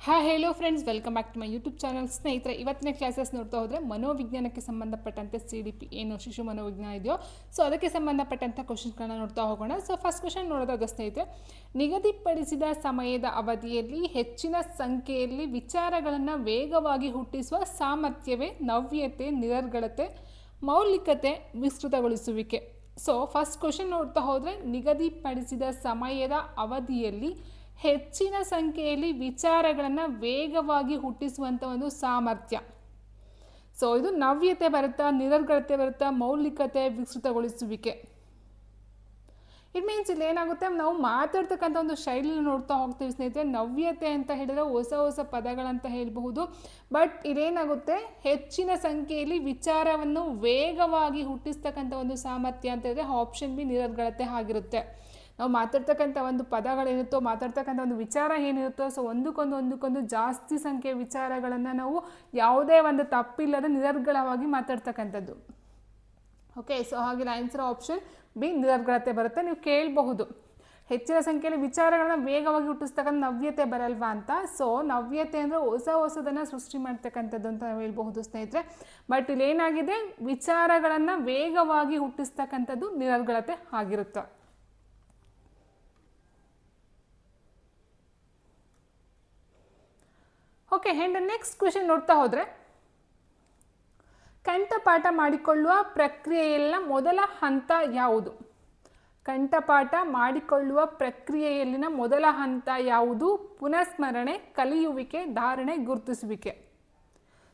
Hello friends, welcome back to my YouTube channel. ಸ್ನೇಹಿತರೆ, ಇವತ್ತಿನ classes ನೋಡ್ತಾ ಹೋದರೆ ಮನೋವಿಜ್ಞಾನಕ್ಕೆ ಸಂಬಂಧಪಟ್ಟಂತೆ CDP ಏನು ಶಿಶು ಮನೋವಿಜ್ಞಾನ ಇದೆಯೋ ಸೊ ಅದಕ್ಕೆ ಸಂಬಂಧಪಟ್ಟಂಥ ಕ್ವಶನ್ಸ್ಗಳನ್ನ ನೋಡ್ತಾ ಹೋಗೋಣ. ಸೊ ಫಸ್ಟ್ ಕ್ವಶನ್ ನೋಡೋದಾಗ ಸ್ನೇಹಿತರೆ, ನಿಗದಿಪಡಿಸಿದ ಸಮಯದ ಅವಧಿಯಲ್ಲಿ ಹೆಚ್ಚಿನ ಸಂಖ್ಯೆಯಲ್ಲಿ ವಿಚಾರಗಳನ್ನು ವೇಗವಾಗಿ ಹುಟ್ಟಿಸುವ ಸಾಮರ್ಥ್ಯವೇ ನವ್ಯತೆ, ನಿರರ್ಗಳತೆ, ಮೌಲಿಕತೆ, ವಿಸ್ತೃತಗೊಳಿಸುವಿಕೆ. ಸೊ ಫಸ್ಟ್ ಕ್ವಶನ್ ನೋಡ್ತಾ ಹೋದರೆ, ನಿಗದಿಪಡಿಸಿದ ಸಮಯದ ಅವಧಿಯಲ್ಲಿ ಹೆಚ್ಚಿನ ಸಂಖ್ಯೆಯಲ್ಲಿ ವಿಚಾರಗಳನ್ನು ವೇಗವಾಗಿ ಹುಟ್ಟಿಸುವಂಥ ಒಂದು ಸಾಮರ್ಥ್ಯ. ಸೊ ಇದು ನವ್ಯತೆ ಬರುತ್ತಾ, ನಿರರ್ಗಳತೆ ಬರುತ್ತಾ, ಮೌಲಿಕತೆ, ವಿಸ್ತೃತಗೊಳಿಸುವಿಕೆ. ಇಟ್ ಮೀನ್ಸ್ ಇಲ್ಲಿ ಏನಾಗುತ್ತೆ, ನಾವು ಮಾತಾಡ್ತಕ್ಕಂಥ ಒಂದು ಶೈಲಿ ನೋಡ್ತಾ ಹೋಗ್ತೀವಿ ಸ್ನೇಹಿತರೆ. ನವ್ಯತೆ ಅಂತ ಹೇಳಿದ್ರೆ ಹೊಸ ಹೊಸ ಪದಗಳಂತ ಹೇಳಬಹುದು. ಬಟ್ ಇದೇನಾಗುತ್ತೆ, ಹೆಚ್ಚಿನ ಸಂಖ್ಯೆಯಲ್ಲಿ ವಿಚಾರವನ್ನು ವೇಗವಾಗಿ ಹುಟ್ಟಿಸ್ತಕ್ಕಂಥ ಒಂದು ಸಾಮರ್ಥ್ಯ ಅಂತ ಹೇಳಿದ್ರೆ ಆಪ್ಷನ್ ಬಿ ನಿರರ್ಗಳತೆ ಆಗಿರುತ್ತೆ. ನಾವು ಮಾತಾಡ್ತಕ್ಕಂಥ ಒಂದು ಪದಗಳೇನಿರುತ್ತೋ, ಮಾತಾಡ್ತಕ್ಕಂಥ ಒಂದು ವಿಚಾರ ಏನಿರುತ್ತೋ, ಸೊ ಒಂದಕ್ಕೊಂದು ಜಾಸ್ತಿ ಸಂಖ್ಯೆಯ ವಿಚಾರಗಳನ್ನು ನಾವು ಯಾವುದೇ ಒಂದು ತಪ್ಪಿಲ್ಲದೆ ನಿರರ್ಗಳವಾಗಿ ಮಾತಾಡ್ತಕ್ಕಂಥದ್ದು. ಓಕೆ, ಸೊ ಹಾಗೆ ಆನ್ಸರ್ ಆಪ್ಷನ್ ಬಿ ನಿರರ್ಗಳತೆ ಬರುತ್ತೆ. ನೀವು ಕೇಳಬಹುದು, ಹೆಚ್ಚಿನ ಸಂಖ್ಯೆಯಲ್ಲಿ ವಿಚಾರಗಳನ್ನ ವೇಗವಾಗಿ ಹುಟ್ಟಿಸ್ತಕ್ಕಂಥ ನವ್ಯತೆ ಬರಲ್ವಾ ಅಂತ. ಸೊ ನವ್ಯತೆ ಅಂದರೆ ಹೊಸದನ್ನು ಸೃಷ್ಟಿ ಮಾಡ್ತಕ್ಕಂಥದ್ದು ಅಂತ ನಾವು ಹೇಳ್ಬಹುದು ಸ್ನೇಹಿತರೆ. ಬಟ್ ಇಲ್ಲಿ ಏನಾಗಿದೆ, ವಿಚಾರಗಳನ್ನು ವೇಗವಾಗಿ ಹುಟ್ಟಿಸ್ತಕ್ಕಂಥದ್ದು ನಿರರ್ಗಳತೆ ಆಗಿರುತ್ತೆ. ಓಕೆ, ಆ್ಯಂಡ್ ನೆಕ್ಸ್ಟ್ ಕ್ವೆಶನ್ ನೋಡ್ತಾ ಹೋದರೆ, ಕಂಠಪಾಠ ಮಾಡಿಕೊಳ್ಳುವ ಪ್ರಕ್ರಿಯೆಯಲ್ಲ ಮೊದಲ ಹಂತ ಯಾವುದು? ಕಂಠಪಾಠ ಮಾಡಿಕೊಳ್ಳುವ ಪ್ರಕ್ರಿಯೆಯಲ್ಲಿನ ಮೊದಲ ಹಂತ ಯಾವುದು? ಪುನಃಸ್ಮರಣೆ, ಕಲಿಯುವಿಕೆ, ಧಾರಣೆ, ಗುರುತಿಸುವಿಕೆ.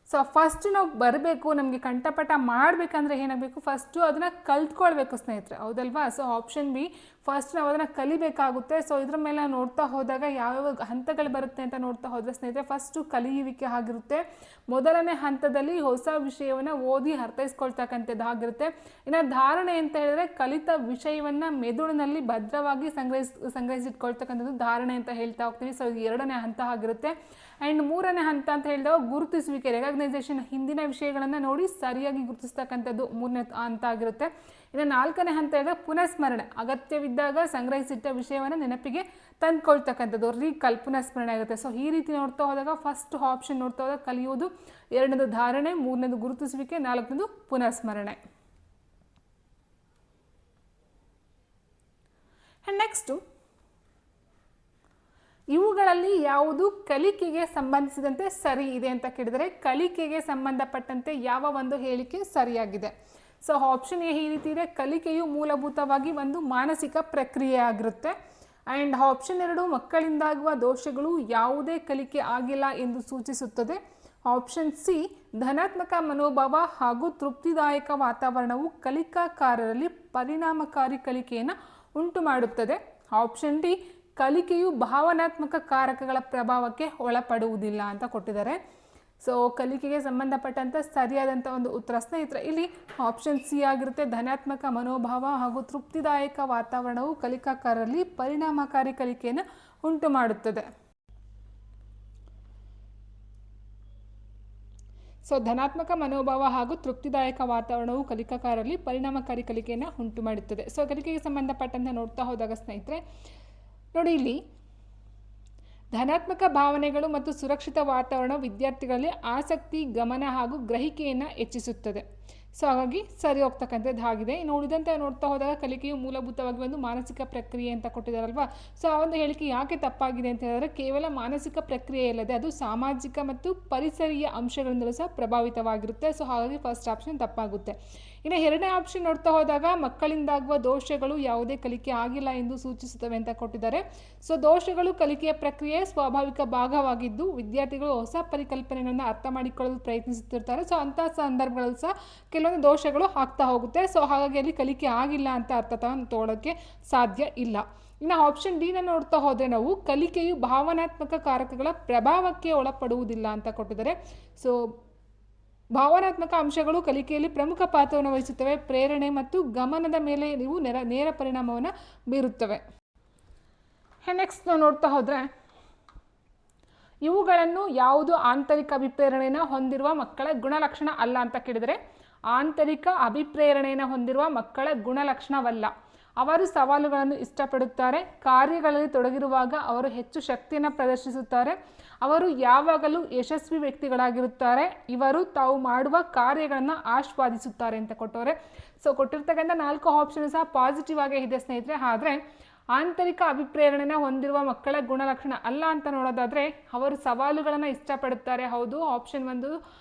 ಸೊ ಫಸ್ಟ್ ನಾವು ಬರಬೇಕು, ನಮಗೆ ಕಂಠಪಾಠ ಮಾಡಬೇಕಂದ್ರೆ ಏನಾಗಬೇಕು, ಫಸ್ಟು ಅದನ್ನು ಕಲ್ತ್ಕೊಳ್ಬೇಕು ಸ್ನೇಹಿತರೆ, ಹೌದಲ್ವಾ? ಸೊ ಆಪ್ಷನ್ ಬಿ, ಫಸ್ಟ್ ನಾವು ಅದನ್ನು ಕಲಿಬೇಕಾಗುತ್ತೆ. ಸೊ ಇದ್ರ ಮೇಲೆ ನೋಡ್ತಾ ಹೋದಾಗ ಯಾವ್ಯಾವ ಹಂತಗಳು ಬರುತ್ತೆ ಅಂತ ನೋಡ್ತಾ ಹೋದರೆ ಸ್ನೇಹಿತರೆ, ಫಸ್ಟು ಕಲಿಯುವಿಕೆ ಆಗಿರುತ್ತೆ. ಮೊದಲನೇ ಹಂತದಲ್ಲಿ ಹೊಸ ವಿಷಯವನ್ನು ಓದಿ ಅರ್ಥೈಸ್ಕೊಳ್ತಕ್ಕಂಥದ್ದು ಆಗಿರುತ್ತೆ. ಇನ್ನು ಧಾರಣೆ ಅಂತ ಹೇಳಿದ್ರೆ, ಕಲಿತ ವಿಷಯವನ್ನು ಮೆದುಳಿನಲ್ಲಿ ಭದ್ರವಾಗಿ ಸಂಗ್ರಹಿಸಿಟ್ಕೊಳ್ತಕ್ಕಂಥದ್ದು ಧಾರಣೆ ಅಂತ ಹೇಳ್ತಾ ಹೋಗ್ತೀವಿ. ಸೊ ಇದು ಎರಡನೇ ಹಂತ ಆಗಿರುತ್ತೆ. ಆ್ಯಂಡ್ ಮೂರನೇ ಹಂತ ಅಂತ ಹೇಳಿದಾಗ ಗುರುತಿಸುವಿಕೆ, ರೆಕಗ್ನೈಸೇಷನ್, ಹಿಂದಿನ ವಿಷಯಗಳನ್ನು ನೋಡಿ ಸರಿಯಾಗಿ ಗುರುತಿಸ್ತಕ್ಕಂಥದ್ದು ಮೂರನೇ ಹಂತ ಆಗಿರುತ್ತೆ. ಇನ್ನು ನಾಲ್ಕನೇ ಹಂತ ಹೇಳಿದಾಗ ಪುನಃಸ್ಮರಣೆ, ಅಗತ್ಯವಿದ್ದಾಗ ಸಂಗ್ರಹಿಸಿಟ್ಟ ವಿಷಯವನ್ನು ನೆನಪಿಗೆ ತಂದುಕೊಳ್ತಕ್ಕಂಥದ್ದು, ಪುನಃಸ್ಮರಣೆ ಆಗುತ್ತೆ. ಸೊ ಈ ರೀತಿ ನೋಡ್ತಾ ಹೋದಾಗ ಫಸ್ಟ್ ಆಪ್ಷನ್ ನೋಡ್ತಾ ಹೋದಾಗ ಕಲಿಯೋದು, ಎರಡನೇದು ಧಾರಣೆ, ಮೂರನೇದು ಗುರುತಿಸುವಿಕೆ, ನಾಲ್ಕನೇದು ಪುನಃಸ್ಮರಣೆ. ಆ್ಯಂಡ್ ನೆಕ್ಸ್ಟು, ಇವುಗಳಲ್ಲಿ ಯಾವುದು ಕಲಿಕೆಗೆ ಸಂಬಂಧಿಸಿದಂತೆ ಸರಿ ಇದೆ ಅಂತ ಕೇಳಿದರೆ, ಕಲಿಕೆಗೆ ಸಂಬಂಧಪಟ್ಟಂತೆ ಯಾವ ಒಂದು ಹೇಳಿಕೆ ಸರಿಯಾಗಿದೆ? ಸೊ ಆಪ್ಷನ್ ಎ ಈ ರೀತಿ ಇದೆ, ಕಲಿಕೆಯು ಮೂಲಭೂತವಾಗಿ ಒಂದು ಮಾನಸಿಕ ಪ್ರಕ್ರಿಯೆ ಆಗಿರುತ್ತೆ. ಆ್ಯಂಡ್ ಆಪ್ಷನ್ 2, ಮಕ್ಕಳಿಂದಾಗುವ ದೋಷಗಳು ಯಾವುದೇ ಕಲಿಕೆ ಆಗಿಲ್ಲ ಎಂದು ಸೂಚಿಸುತ್ತದೆ. ಆಪ್ಷನ್ ಸಿ, ಧನಾತ್ಮಕ ಮನೋಭಾವ ಹಾಗೂ ತೃಪ್ತಿದಾಯಕ ವಾತಾವರಣವು ಕಲಿಕಾಕಾರರಲ್ಲಿ ಪರಿಣಾಮಕಾರಿ ಕಲಿಕೆಯನ್ನು ಉಂಟು ಮಾಡುತ್ತದೆ. ಆಪ್ಷನ್ ಡಿ, ಕಲಿಕೆಯು ಭಾವನಾತ್ಮಕ ಕಾರಕಗಳ ಪ್ರಭಾವಕ್ಕೆ ಒಳಪಡುವುದಿಲ್ಲ ಅಂತ ಕೊಟ್ಟಿದ್ದಾರೆ. ಸೊ ಕಲಿಕೆಗೆ ಸಂಬಂಧಪಟ್ಟಂಥ ಸರಿಯಾದಂಥ ಒಂದು ಉತ್ತರ ಸ್ನೇಹಿತರೆ ಇಲ್ಲಿ ಆಪ್ಷನ್ ಸಿ ಆಗಿರುತ್ತೆ. ಧನಾತ್ಮಕ ಮನೋಭಾವ ಹಾಗೂ ತೃಪ್ತಿದಾಯಕ ವಾತಾವರಣವು ಕಲಿಕಾಕಾರರಲ್ಲಿ ಪರಿಣಾಮಕಾರಿ ಕಲಿಕೆಯನ್ನು ಉಂಟು ಮಾಡುತ್ತದೆ. ಸೊ ಧನಾತ್ಮಕ ಮನೋಭಾವ ಹಾಗೂ ತೃಪ್ತಿದಾಯಕ ವಾತಾವರಣವು ಕಲಿಕಾಕಾರರಲ್ಲಿ ಪರಿಣಾಮಕಾರಿ ಕಲಿಕೆಯನ್ನು ಉಂಟು ಮಾಡುತ್ತದೆ. ಸೊ ಕಲಿಕೆಗೆ ಸಂಬಂಧಪಟ್ಟಂತೆ ನೋಡ್ತಾ ಹೋದಾಗ ಸ್ನೇಹಿತರೆ ನೋಡಿ, ಇಲ್ಲಿ ಧನಾತ್ಮಕ ಭಾವನೆಗಳು ಮತ್ತು ಸುರಕ್ಷಿತ ವಾತಾವರಣ ವಿದ್ಯಾರ್ಥಿಗಳಲ್ಲಿ ಆಸಕ್ತಿ, ಗಮನ ಹಾಗೂ ಗ್ರಹಿಕೆಯನ್ನು ಹೆಚ್ಚಿಸುತ್ತದೆ. ಸೊ ಹಾಗಾಗಿ ಸರಿ ಹೋಗ್ತಕ್ಕಂಥದ್ದು ಆಗಿದೆ. ಇನ್ನು ಉಳಿದಂತೆ ನೋಡ್ತಾ ಹೋದಾಗ ಕಲಿಕೆಯು ಮೂಲಭೂತವಾಗಿ ಒಂದು ಮಾನಸಿಕ ಪ್ರಕ್ರಿಯೆ ಅಂತ ಕೊಟ್ಟಿದ್ದಾರಲ್ವಾ. ಸೊ ಆ ಒಂದು ಹೇಳಿಕೆ ಯಾಕೆ ತಪ್ಪಾಗಿದೆ ಅಂತ ಹೇಳಿದ್ರೆ, ಕೇವಲ ಮಾನಸಿಕ ಪ್ರಕ್ರಿಯೆ ಇಲ್ಲದೆ ಅದು ಸಾಮಾಜಿಕ ಮತ್ತು ಪರಿಸರೀಯ ಅಂಶಗಳಿಂದಲೂ ಸಹ ಪ್ರಭಾವಿತವಾಗಿರುತ್ತೆ. ಸೊ ಹಾಗಾಗಿ ಫಸ್ಟ್ ಆಪ್ಷನ್ ತಪ್ಪಾಗುತ್ತೆ. ಇನ್ನು ಎರಡನೇ ಆಪ್ಷನ್ ನೋಡ್ತಾ ಹೋದಾಗ, ಮಕ್ಕಳಿಂದಾಗುವ ದೋಷಗಳು ಯಾವುದೇ ಕಲಿಕೆ ಆಗಿಲ್ಲ ಎಂದು ಸೂಚಿಸುತ್ತವೆ ಅಂತ ಕೊಟ್ಟಿದ್ದಾರೆ. ಸೊ ದೋಷಗಳು ಕಲಿಕೆಯ ಪ್ರಕ್ರಿಯೆಯ ಸ್ವಾಭಾವಿಕ ಭಾಗವಾಗಿದ್ದು ವಿದ್ಯಾರ್ಥಿಗಳು ಹೊಸ ಪರಿಕಲ್ಪನೆಗಳನ್ನು ಅರ್ಥ ಮಾಡಿಕೊಳ್ಳಲು ಪ್ರಯತ್ನಿಸುತ್ತಿರ್ತಾರೆ. ಸೊ ಅಂತಹ ಸಂದರ್ಭಗಳು ಸಹ ಕೆಲವೊಂದು ದೋಷಗಳು ಆಗ್ತಾ ಹೋಗುತ್ತೆ. ಸೊ ಹಾಗಾಗಿ ಅಲ್ಲಿ ಕಲಿಕೆ ಆಗಿಲ್ಲ ಅಂತ ಅರ್ಥ ತಗೊಳ್ಳೋಕ್ಕೆ ಸಾಧ್ಯ ಇಲ್ಲ. ಇನ್ನು ಆಪ್ಷನ್ ಡಿನ ನೋಡ್ತಾ ಹೋದರೆ ನಾವು, ಕಲಿಕೆಯು ಭಾವನಾತ್ಮಕ ಕಾರಕಗಳ ಪ್ರಭಾವಕ್ಕೆ ಒಳಪಡುವುದಿಲ್ಲ ಅಂತ ಕೊಟ್ಟಿದ್ದಾರೆ. ಸೊ ಭಾವನಾತ್ಮಕ ಅಂಶಗಳು ಕಲಿಕೆಯಲ್ಲಿ ಪ್ರಮುಖ ಪಾತ್ರವನ್ನು ವಹಿಸುತ್ತವೆ. ಪ್ರೇರಣೆ ಮತ್ತು ಗಮನದ ಮೇಲೆ ನೀವು ನೇರ ಪರಿಣಾಮವನ್ನು ಬೀರುತ್ತವೆ. ನೆಕ್ಸ್ಟ್ ನಾವು ನೋಡ್ತಾ ಹೋದರೆ, ಇವುಗಳನ್ನು ಯಾವುದು ಆಂತರಿಕ ಅಭಿಪ್ರೇರಣೆಯನ್ನು ಹೊಂದಿರುವ ಮಕ್ಕಳ ಗುಣಲಕ್ಷಣ ಅಲ್ಲ ಅಂತ ಕೇಳಿದರೆ, ಆಂತರಿಕ ಅಭಿಪ್ರೇರಣೆಯನ್ನು ಹೊಂದಿರುವ ಮಕ್ಕಳ ಗುಣಲಕ್ಷಣವಲ್ಲ. ಅವರು ಸವಾಲುಗಳನ್ನು ಇಷ್ಟಪಡುತ್ತಾರೆ. ಕಾರ್ಯಗಳಲ್ಲಿ ತೊಡಗಿರುವಾಗ ಅವರು ಹೆಚ್ಚು ಶಕ್ತಿಯನ್ನು ಪ್ರದರ್ಶಿಸುತ್ತಾರೆ. ಅವರು ಯಾವಾಗಲೂ ಯಶಸ್ವಿ ವ್ಯಕ್ತಿಗಳಾಗಿರುತ್ತಾರೆ. ಇವರು ತಾವು ಮಾಡುವ ಕಾರ್ಯಗಳನ್ನು ಆಸ್ವಾದಿಸುತ್ತಾರೆ ಅಂತ ಕೊಟ್ಟವ್ರೆ. ಸೊ ಕೊಟ್ಟಿರ್ತಕ್ಕಂಥ 4 ಆಪ್ಷನ್ ಸಹ ಪಾಸಿಟಿವ್ ಆಗೇ ಇದೆ ಸ್ನೇಹಿತರೆ. ಆದರೆ ಆಂತರಿಕ ಅಭಿಪ್ರೇರಣೆನ ಹೊಂದಿರುವ ಮಕ್ಕಳ ಗುಣಲಕ್ಷಣ ಅಲ್ಲ ಅಂತ ನೋಡೋದಾದರೆ ಅವರು ಸವಾಲುಗಳನ್ನು ಇಷ್ಟಪಡುತ್ತಾರೆ. ಹೌದು, ಆಪ್ಷನ್ 1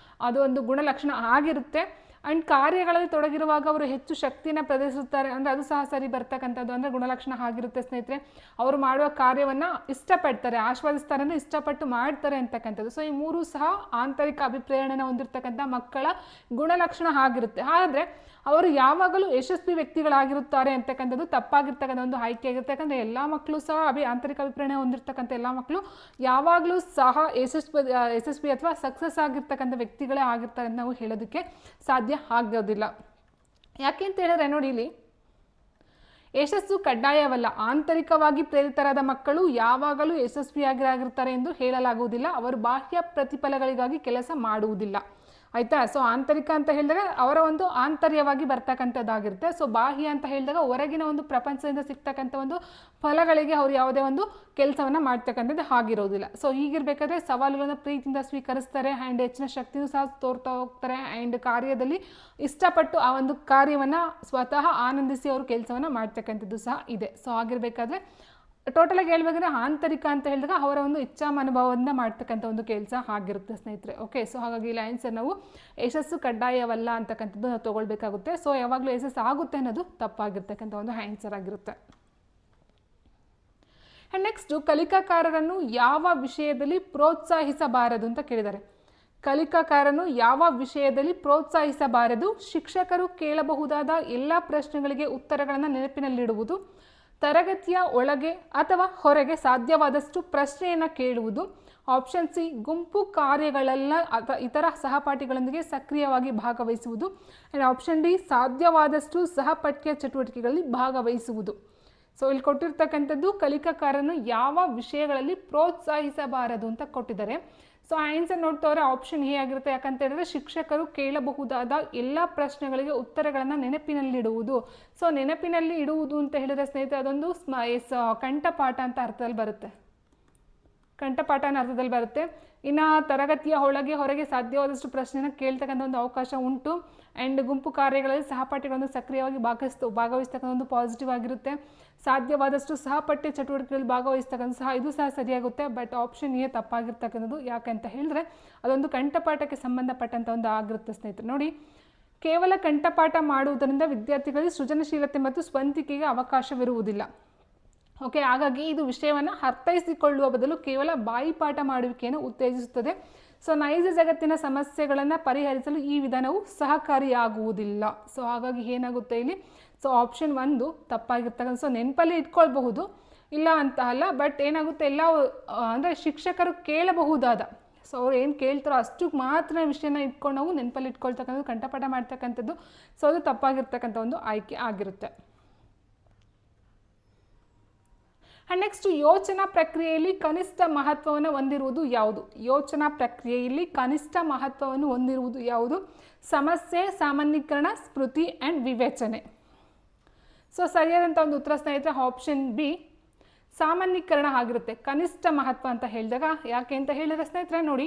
ಅದು ಒಂದು ಗುಣಲಕ್ಷಣ ಆಗಿರುತ್ತೆ. ಆ್ಯಂಡ್ ಕಾರ್ಯಗಳಲ್ಲಿ ತೊಡಗಿರುವಾಗ ಅವರು ಹೆಚ್ಚು ಶಕ್ತಿಯನ್ನು ಪ್ರದರ್ಶಿಸುತ್ತಾರೆ ಅಂದರೆ ಅದು ಸಹ ಸರಿ ಬರ್ತಕ್ಕಂಥದ್ದು, ಅಂದರೆ ಗುಣಲಕ್ಷಣ ಆಗಿರುತ್ತೆ ಸ್ನೇಹಿತರೆ. ಅವರು ಮಾಡುವ ಕಾರ್ಯವನ್ನು ಇಷ್ಟಪಡ್ತಾರೆ, ಆಸ್ವಾದಿಸ್ತಾರೆ ಅಂದರೆ ಇಷ್ಟಪಟ್ಟು ಮಾಡ್ತಾರೆ ಅಂತಕ್ಕಂಥದ್ದು. ಸೊ ಈ 3 ಸಹ ಆಂತರಿಕ ಅಭಿಪ್ರೇರಣೆನ ಹೊಂದಿರತಕ್ಕಂಥ ಮಕ್ಕಳ ಗುಣಲಕ್ಷಣ ಆಗಿರುತ್ತೆ. ಆದರೆ ಅವರು ಯಾವಾಗಲೂ ಯಶಸ್ವಿ ವ್ಯಕ್ತಿಗಳಾಗಿರುತ್ತಾರೆ ಅಂತಕ್ಕಂಥದ್ದು ತಪ್ಪಾಗಿರ್ತಕ್ಕಂಥ ಒಂದು ಆಯ್ಕೆ ಆಗಿರುತ್ತೆ. ಯಾಕಂದರೆ ಎಲ್ಲ ಮಕ್ಕಳು ಸಹ ಆಂತರಿಕ ಅಭಿಪ್ರೇರಣೆ ಹೊಂದಿರತಕ್ಕಂಥ ಎಲ್ಲ ಮಕ್ಕಳು ಯಾವಾಗಲೂ ಸಹ ಯಶಸ್ವಿ ಅಥವಾ ಸಕ್ಸಸ್ ಆಗಿರ್ತಕ್ಕಂಥ ವ್ಯಕ್ತಿಗಳೇ ಆಗಿರ್ತಾರೆ ಅಂತ ನಾವು ಹೇಳೋದಕ್ಕೆ ಸಾಧ್ಯ ಆಗೋದಿಲ್ಲ. ಯಾಕೆ ಅಂತ ಹೇಳಿದ್ರೆ ನೋಡಿ, ಇಲ್ಲಿ ಯಶಸ್ಸು ಕಡ್ಡಾಯವಲ್ಲ. ಆಂತರಿಕವಾಗಿ ಪ್ರೇರಿತರಾದ ಮಕ್ಕಳು ಯಾವಾಗಲೂ ಯಶಸ್ವಿಯಾಗಿರ್ತಾರೆ ಎಂದು ಹೇಳಲಾಗುವುದಿಲ್ಲ. ಅವರು ಬಾಹ್ಯ ಪ್ರತಿಫಲಗಳಿಗಾಗಿ ಕೆಲಸ ಮಾಡುವುದಿಲ್ಲ. ಆಯಿತಾ? ಸೊ ಆಂತರಿಕ ಅಂತ ಹೇಳಿದಾಗ ಅವರ ಒಂದು ಆಂತರ್ಯವಾಗಿ ಬರ್ತಕ್ಕಂಥದ್ದಾಗಿರುತ್ತೆ. ಸೊ ಬಾಹ್ಯ ಅಂತ ಹೇಳಿದಾಗ ಹೊರಗಿನ ಒಂದು ಪ್ರಪಂಚದಿಂದ ಸಿಗ್ತಕ್ಕಂಥ ಒಂದು ಫಲಗಳಿಗೆ ಅವರು ಯಾವುದೇ ಒಂದು ಕೆಲಸವನ್ನು ಮಾಡ್ತಕ್ಕಂಥದ್ದು ಆಗಿರೋದಿಲ್ಲ. ಸೊ ಹೀಗಿರಬೇಕಾದ್ರೆ ಸವಾಲುಗಳನ್ನು ಪ್ರೀತಿಯಿಂದ ಸ್ವೀಕರಿಸ್ತಾರೆ ಆ್ಯಂಡ್ ಹೆಚ್ಚಿನ ಶಕ್ತಿಯೂ ಸಹ ತೋರ್ತಾ ಹೋಗ್ತಾರೆ. ಆ್ಯಂಡ್ ಕಾರ್ಯದಲ್ಲಿ ಇಷ್ಟಪಟ್ಟು ಆ ಒಂದು ಕಾರ್ಯವನ್ನು ಸ್ವತಃ ಆನಂದಿಸಿ ಅವರು ಕೆಲಸವನ್ನು ಮಾಡ್ತಕ್ಕಂಥದ್ದು ಸಹ ಇದೆ. ಸೊ ಆಗಿರಬೇಕಾದ್ರೆ ಟೋಟಲಾಗಿ ಹೇಳ್ಬೇಕಂದ್ರೆ ಆಂತರಿಕ ಅಂತ ಹೇಳಿದಾಗ ಅವರ ಒಂದು ಇಚ್ಛಾ ಮನೋಭಾವದಿಂದ ಮಾಡ್ತಕ್ಕಂಥ ಒಂದು ಕೆಲಸ ಆಗಿರುತ್ತೆ ಸ್ನೇಹಿತರೆ. ಓಕೆ, ಸೊ ಹಾಗಾಗಿ ಇಲ್ಲಿ ಆನ್ಸರ್ ನಾವು ಯಶಸ್ಸು ಕಡ್ಡಾಯವಲ್ಲ ಅಂತಕ್ಕಂಥದ್ದು ನಾವು ತೊಗೊಳ್ಬೇಕಾಗುತ್ತೆ. ಸೊ ಯಾವಾಗಲೂ ಯಶಸ್ಸು ಆಗುತ್ತೆ ಅನ್ನೋದು ತಪ್ಪಾಗಿರ್ತಕ್ಕಂಥ ಒಂದು ಆನ್ಸರ್ ಆಗಿರುತ್ತೆ. ಆ್ಯಂಡ್ ನೆಕ್ಸ್ಟು ಕಲಿಕಾಕಾರರನ್ನು ಯಾವ ವಿಷಯದಲ್ಲಿ ಪ್ರೋತ್ಸಾಹಿಸಬಾರದು ಅಂತ ಕೇಳಿದ್ದಾರೆ. ಕಲಿಕಾಕಾರನು ಯಾವ ವಿಷಯದಲ್ಲಿ ಪ್ರೋತ್ಸಾಹಿಸಬಾರದು? ಶಿಕ್ಷಕರು ಕೇಳಬಹುದಾದ ಎಲ್ಲ ಪ್ರಶ್ನೆಗಳಿಗೆ ಉತ್ತರಗಳನ್ನು ನೆನಪಿನಲ್ಲಿಡುವುದು, ತರಗತಿಯ ಒಳಗೆ ಅಥವಾ ಹೊರಗೆ ಸಾಧ್ಯವಾದಷ್ಟು ಪ್ರಶ್ನೆಯನ್ನು ಕೇಳುವುದು, ಆಪ್ಷನ್ ಸಿ ಗುಂಪು ಕಾರ್ಯಗಳೆಲ್ಲ ಇತರ ಸಹಪಾಠಿಗಳೊಂದಿಗೆ ಸಕ್ರಿಯವಾಗಿ ಭಾಗವಹಿಸುವುದು, ಆ್ಯಂಡ್ ಆಪ್ಷನ್ ಡಿ ಸಾಧ್ಯವಾದಷ್ಟು ಸಹಪಠ್ಯ ಚಟುವಟಿಕೆಗಳಲ್ಲಿ ಭಾಗವಹಿಸುವುದು. ಸೊ ಇಲ್ಲಿ ಕೊಟ್ಟಿರ್ತಕ್ಕಂಥದ್ದು ಕಲಿಕಾಕಾರನು ಯಾವ ವಿಷಯಗಳಲ್ಲಿ ಪ್ರೋತ್ಸಾಹಿಸಬಾರದು ಅಂತ ಕೊಟ್ಟಿದ್ದಾರೆ. ಸೊ ಆನ್ಸರ್ ನೋಡ್ತವ್ರೆ ಆಪ್ಷನ್ ಎ ಆಗಿರುತ್ತೆ. ಯಾಕಂತ ಹೇಳಿದ್ರೆ ಶಿಕ್ಷಕರು ಕೇಳಬಹುದಾದ ಎಲ್ಲ ಪ್ರಶ್ನೆಗಳಿಗೆ ಉತ್ತರಗಳನ್ನು ನೆನಪಿನಲ್ಲಿಡುವುದು. ಸೊ ನೆನಪಿನಲ್ಲಿ ಇಡುವುದು ಅಂತ ಹೇಳಿದ್ರೆ ಸ್ನೇಹಿತರೆ ಅದೊಂದು ಕಂಠಪಾಠ ಅಂತ ಅರ್ಥದಲ್ಲಿ ಬರುತ್ತೆ. ಕಂಠಪಾಠ ಅನ್ನೋ ಅರ್ಥದಲ್ಲಿ ಬರುತ್ತೆ. ಇನ್ನು ತರಗತಿಯ ಒಳಗೆ ಹೊರಗೆ ಸಾಧ್ಯವಾದಷ್ಟು ಪ್ರಶ್ನೆನ ಕೇಳ್ತಕ್ಕಂಥ ಒಂದು ಅವಕಾಶ ಉಂಟು. ಆ್ಯಂಡ್ ಗುಂಪು ಕಾರ್ಯಗಳಲ್ಲಿ ಸಹಪಾಠಿಗಳನ್ನು ಸಕ್ರಿಯವಾಗಿ ಭಾಗವಹಿಸ್ತಕ್ಕಂಥ ಒಂದು ಪಾಸಿಟಿವ್ ಆಗಿರುತ್ತೆ. ಸಾಧ್ಯವಾದಷ್ಟು ಸಹಪಠ್ಯ ಚಟುವಟಿಕೆಗಳಲ್ಲಿ ಭಾಗವಹಿಸ್ತಕ್ಕಂಥ ಸಹ ಇದು ಸಹ ಸರಿಯಾಗುತ್ತೆ. ಬಟ್ ಆಪ್ಷನ್ ಎ ತಪ್ಪಾಗಿರ್ತಕ್ಕಂಥದ್ದು. ಯಾಕಂತ ಹೇಳಿದ್ರೆ ಅದೊಂದು ಕಂಠಪಾಠಕ್ಕೆ ಸಂಬಂಧಪಟ್ಟಂಥ ಒಂದು ಆಗಿರುತ್ತೆ ಸ್ನೇಹಿತರೆ. ನೋಡಿ, ಕೇವಲ ಕಂಠಪಾಠ ಮಾಡುವುದರಿಂದ ವಿದ್ಯಾರ್ಥಿಗಳಿಗೆ ಸೃಜನಶೀಲತೆ ಮತ್ತು ಸ್ವಂತಿಕೆಗೆ ಅವಕಾಶವಿರುವುದಿಲ್ಲ. ಓಕೆ, ಹಾಗಾಗಿ ಇದು ವಿಷಯವನ್ನು ಅರ್ಥೈಸಿಕೊಳ್ಳುವ ಬದಲು ಕೇವಲ ಬಾಯಿಪಾಠ ಮಾಡುವಿಕೆಯನ್ನು ಉತ್ತೇಜಿಸುತ್ತದೆ. ಸೊ ನೈಜ ಜಗತ್ತಿನ ಸಮಸ್ಯೆಗಳನ್ನು ಪರಿಹರಿಸಲು ಈ ವಿಧಾನವು ಸಹಕಾರಿಯಾಗುವುದಿಲ್ಲ. ಸೊ ಹಾಗಾಗಿ ಏನಾಗುತ್ತೆ ಇಲ್ಲಿ? So option 1 ತಪ್ಪಾಗಿರ್ತಕ್ಕಂಥ. ಸೊ ನೆನಪಲ್ಲಿ ಇಟ್ಕೊಳ್ಬಹುದು, ಇಲ್ಲ ಅಂತ ಅಲ್ಲ. ಬಟ್ ಏನಾಗುತ್ತೆ, ಎಲ್ಲ ಅಂದರೆ ಶಿಕ್ಷಕರು ಕೇಳಬಹುದಾದ, ಸೊ ಅವ್ರು ಏನು ಕೇಳ್ತಾರೋ ಅಷ್ಟು ಮಾತ್ರ ವಿಷಯನ ಇಟ್ಕೊಂಡು ನಾವು ನೆನಪಲ್ಲಿ ಇಟ್ಕೊಳ್ತಕ್ಕಂಥದ್ದು, ಕಂಠಪಾಠ ಮಾಡ್ತಕ್ಕಂಥದ್ದು. ಸೊ ಅದು ತಪ್ಪಾಗಿರ್ತಕ್ಕಂಥ ಒಂದು ಆಯ್ಕೆ ಆಗಿರುತ್ತೆ. ಆ್ಯಂಡ್ ನೆಕ್ಸ್ಟ್, ಯೋಚನಾ ಪ್ರಕ್ರಿಯೆಯಲ್ಲಿ ಕನಿಷ್ಠ ಮಹತ್ವವನ್ನು ಹೊಂದಿರುವುದು ಯಾವುದು? ಯೋಚನಾ ಪ್ರಕ್ರಿಯೆಯಲ್ಲಿ ಕನಿಷ್ಠ ಮಹತ್ವವನ್ನು ಹೊಂದಿರುವುದು ಯಾವುದು? ಸಮಸ್ಯೆ, ಸಾಮಾನ್ಯೀಕರಣ, ಸ್ಮೃತಿ ಆ್ಯಂಡ್ ವಿವೇಚನೆ. ಸೊ ಸರಿಯಾದಂಥ ಒಂದು ಉತ್ತರ ಸ್ನೇಹಿತರೆ ಆಪ್ಷನ್ ಬಿ ಸಾಮಾನ್ಯೀಕರಣ ಆಗಿರುತ್ತೆ. ಕನಿಷ್ಠ ಮಹತ್ವ ಅಂತ ಹೇಳಿದಾಗ ಯಾಕೆ ಅಂತ ಹೇಳಿದ್ರೆ ಸ್ನೇಹಿತರೆ ನೋಡಿ,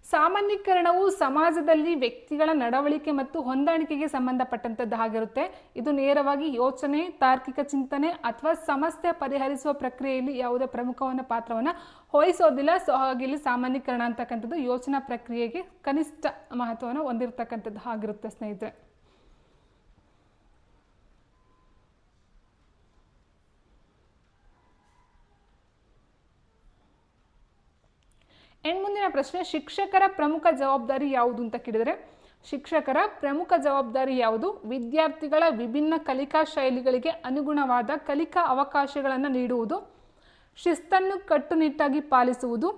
ಸಾಮಾನ್ಯೀಕರಣವು ಸಮಾಜದಲ್ಲಿ ವ್ಯಕ್ತಿಗಳ ನಡವಳಿಕೆ ಮತ್ತು ಹೊಂದಾಣಿಕೆಗೆ ಸಂಬಂಧಪಟ್ಟಂಥದ್ದಾಗಿರುತ್ತೆ. ಇದು ನೇರವಾಗಿ ಯೋಚನೆ, ತಾರ್ಕಿಕ ಚಿಂತನೆ ಅಥವಾ ಸಮಸ್ಯೆ ಪರಿಹರಿಸುವ ಪ್ರಕ್ರಿಯೆಯಲ್ಲಿ ಯಾವುದೇ ಪ್ರಮುಖವಾದ ಪಾತ್ರವನ್ನು ವಹಿಸೋದಿಲ್ಲ. ಸೊ ಹಾಗೆ ಇಲ್ಲಿ ಸಾಮಾನ್ಯೀಕರಣ ಅಂತಕ್ಕಂಥದ್ದು ಯೋಚನಾ ಪ್ರಕ್ರಿಯೆಗೆ ಕನಿಷ್ಠ ಮಹತ್ವವನ್ನು ಹೊಂದಿರತಕ್ಕಂಥದ್ದು ಆಗಿರುತ್ತೆ ಸ್ನೇಹಿತರೆ. ಆ್ಯಂಡ್ ಮುಂದಿನ ಪ್ರಶ್ನೆ, ಶಿಕ್ಷಕರ ಪ್ರಮುಖ ಜವಾಬ್ದಾರಿ ಯಾವುದು ಅಂತ ಕೇಳಿದರೆ, ಶಿಕ್ಷಕರ ಪ್ರಮುಖ ಜವಾಬ್ದಾರಿ ಯಾವುದು? ವಿದ್ಯಾರ್ಥಿಗಳ ವಿಭಿನ್ನ ಕಲಿಕಾ ಶೈಲಿಗಳಿಗೆ ಅನುಗುಣವಾದ ಕಲಿಕಾ ಅವಕಾಶಗಳನ್ನು ನೀಡುವುದು, ಶಿಸ್ತನ್ನು ಕಟ್ಟುನಿಟ್ಟಾಗಿ ಪಾಲಿಸುವುದು,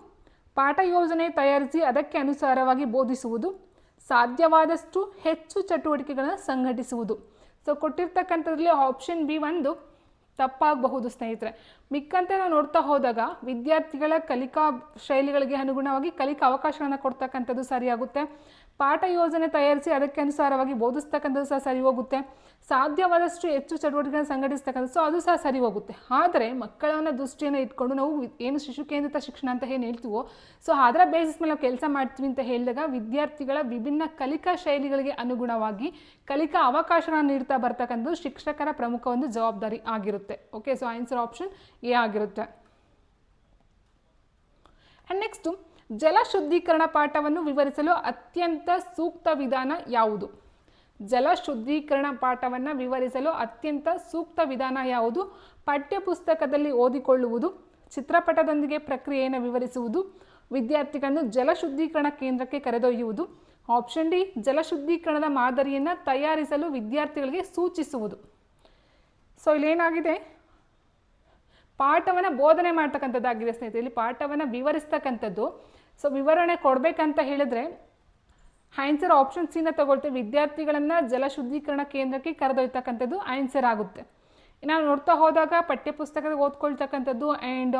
ಪಾಠ ಯೋಜನೆ ತಯಾರಿಸಿ ಅದಕ್ಕೆ ಅನುಸಾರವಾಗಿ ಬೋಧಿಸುವುದು, ಸಾಧ್ಯವಾದಷ್ಟು ಹೆಚ್ಚು ಚಟುವಟಿಕೆಗಳನ್ನು ಸಂಘಟಿಸುವುದು. ಸೊ ಕೊಟ್ಟಿರ್ತಕ್ಕಂಥದ್ರಲ್ಲಿ ಆಪ್ಷನ್ ಬಿ 1 ತಪ್ಪಾಗಬಹುದು ಸ್ನೇಹಿತರೆ. ಮಿಕ್ಕಂತೆ ನಾವು ನೋಡ್ತಾ ಹೋದಾಗ ವಿದ್ಯಾರ್ಥಿಗಳ ಕಲಿಕಾ ಶೈಲಿಗಳಿಗೆ ಅನುಗುಣವಾಗಿ ಕಲಿಕಾ ಅವಕಾಶಗಳನ್ನು ಕೊಡ್ತಕ್ಕಂಥದ್ದು ಸರಿಯಾಗುತ್ತೆ. ಪಾಠ ಯೋಜನೆ ತಯಾರಿಸಿ ಅದಕ್ಕೆ ಅನುಸಾರವಾಗಿ ಬೋಧಿಸ್ತಕ್ಕಂಥದ್ದು ಸಹ ಸರಿ ಹೋಗುತ್ತೆ. ಸಾಧ್ಯವಾದಷ್ಟು ಹೆಚ್ಚು ಚಟುವಟಿಕೆಯನ್ನು ಸಂಘಟಿಸ್ತಕ್ಕಂಥದ್ದು, ಸೊ ಅದು ಸಹ ಸರಿ ಹೋಗುತ್ತೆ. ಆದರೆ ಮಕ್ಕಳನ್ನ ದೃಷ್ಟಿಯನ್ನು ಇಟ್ಕೊಂಡು ನಾವು ಏನು ಶಿಶು ಕೇಂದ್ರಿತ ಶಿಕ್ಷಣ ಅಂತ ಏನು ಹೇಳ್ತೀವೋ, ಸೊ ಅದರ ಬೇಸಿಸ್ ಮೇಲೆ ನಾವು ಕೆಲಸ ಮಾಡ್ತೀವಿ ಅಂತ ಹೇಳಿದಾಗ ವಿದ್ಯಾರ್ಥಿಗಳ ವಿಭಿನ್ನ ಕಲಿಕಾ ಶೈಲಿಗಳಿಗೆ ಅನುಗುಣವಾಗಿ ಕಲಿಕಾ ಅವಕಾಶಗಳನ್ನು ನೀಡ್ತಾ ಬರ್ತಕ್ಕಂಥದ್ದು ಶಿಕ್ಷಕರ ಪ್ರಮುಖ ಒಂದು ಜವಾಬ್ದಾರಿ ಆಗಿರುತ್ತೆ. Okay, so answer option A ಆಗಿರುತ್ತೆ. ಆ್ಯಂಡ್ ನೆಕ್ಸ್ಟು, ಜಲ ಶುದ್ಧೀಕರಣ ಪಾಠವನ್ನು ವಿವರಿಸಲು ಅತ್ಯಂತ ಸೂಕ್ತ ವಿಧಾನ ಯಾವುದು? ಜಲ ಶುದ್ಧೀಕರಣ ಪಾಠವನ್ನು ವಿವರಿಸಲು ಅತ್ಯಂತ ಸೂಕ್ತ ವಿಧಾನ ಯಾವುದು? ಪಠ್ಯಪುಸ್ತಕದಲ್ಲಿ ಓದಿಕೊಳ್ಳುವುದು, ಚಿತ್ರಪಟದೊಂದಿಗೆ ಪ್ರಕ್ರಿಯೆಯನ್ನು ವಿವರಿಸುವುದು, ವಿದ್ಯಾರ್ಥಿಗಳನ್ನು ಜಲ ಶುದ್ಧೀಕರಣ ಕೇಂದ್ರಕ್ಕೆ ಕರೆದೊಯ್ಯುವುದು. ಆಪ್ಷನ್ ಡಿ, ಜಲ ಶುದ್ಧೀಕರಣದ ಮಾದರಿಯನ್ನು ತಯಾರಿಸಲು ವಿದ್ಯಾರ್ಥಿಗಳಿಗೆ ಸೂಚಿಸುವುದು. ಸೊ ಇಲ್ಲೇನಾಗಿದೆ, ಪಾಠವನ್ನು ಬೋಧನೆ ಮಾಡ್ತಕ್ಕಂಥದ್ದಾಗಿದೆ ಸ್ನೇಹಿತರೆ. ಇಲ್ಲಿ ಪಾಠವನ್ನು ವಿವರಿಸ್ತಕ್ಕಂಥದ್ದು. ಸೊ ವಿವರಣೆ ಕೊಡಬೇಕಂತ ಹೇಳಿದ್ರೆ ಆನ್ಸರ್ ಆಪ್ಷನ್ ಸಿನ ತಗೊಳ್ತೇವೆ. ವಿದ್ಯಾರ್ಥಿಗಳನ್ನು ಜಲ ಶುದ್ಧೀಕರಣ ಕೇಂದ್ರಕ್ಕೆ ಕರೆದೊಯ್ತಕ್ಕಂಥದ್ದು ಆನ್ಸರ್ ಆಗುತ್ತೆ. ನಾವು ನೋಡ್ತಾ ಹೋದಾಗ ಪಠ್ಯಪುಸ್ತಕದ ಓದ್ಕೊಳ್ತಕ್ಕಂಥದ್ದು ಆ್ಯಂಡ್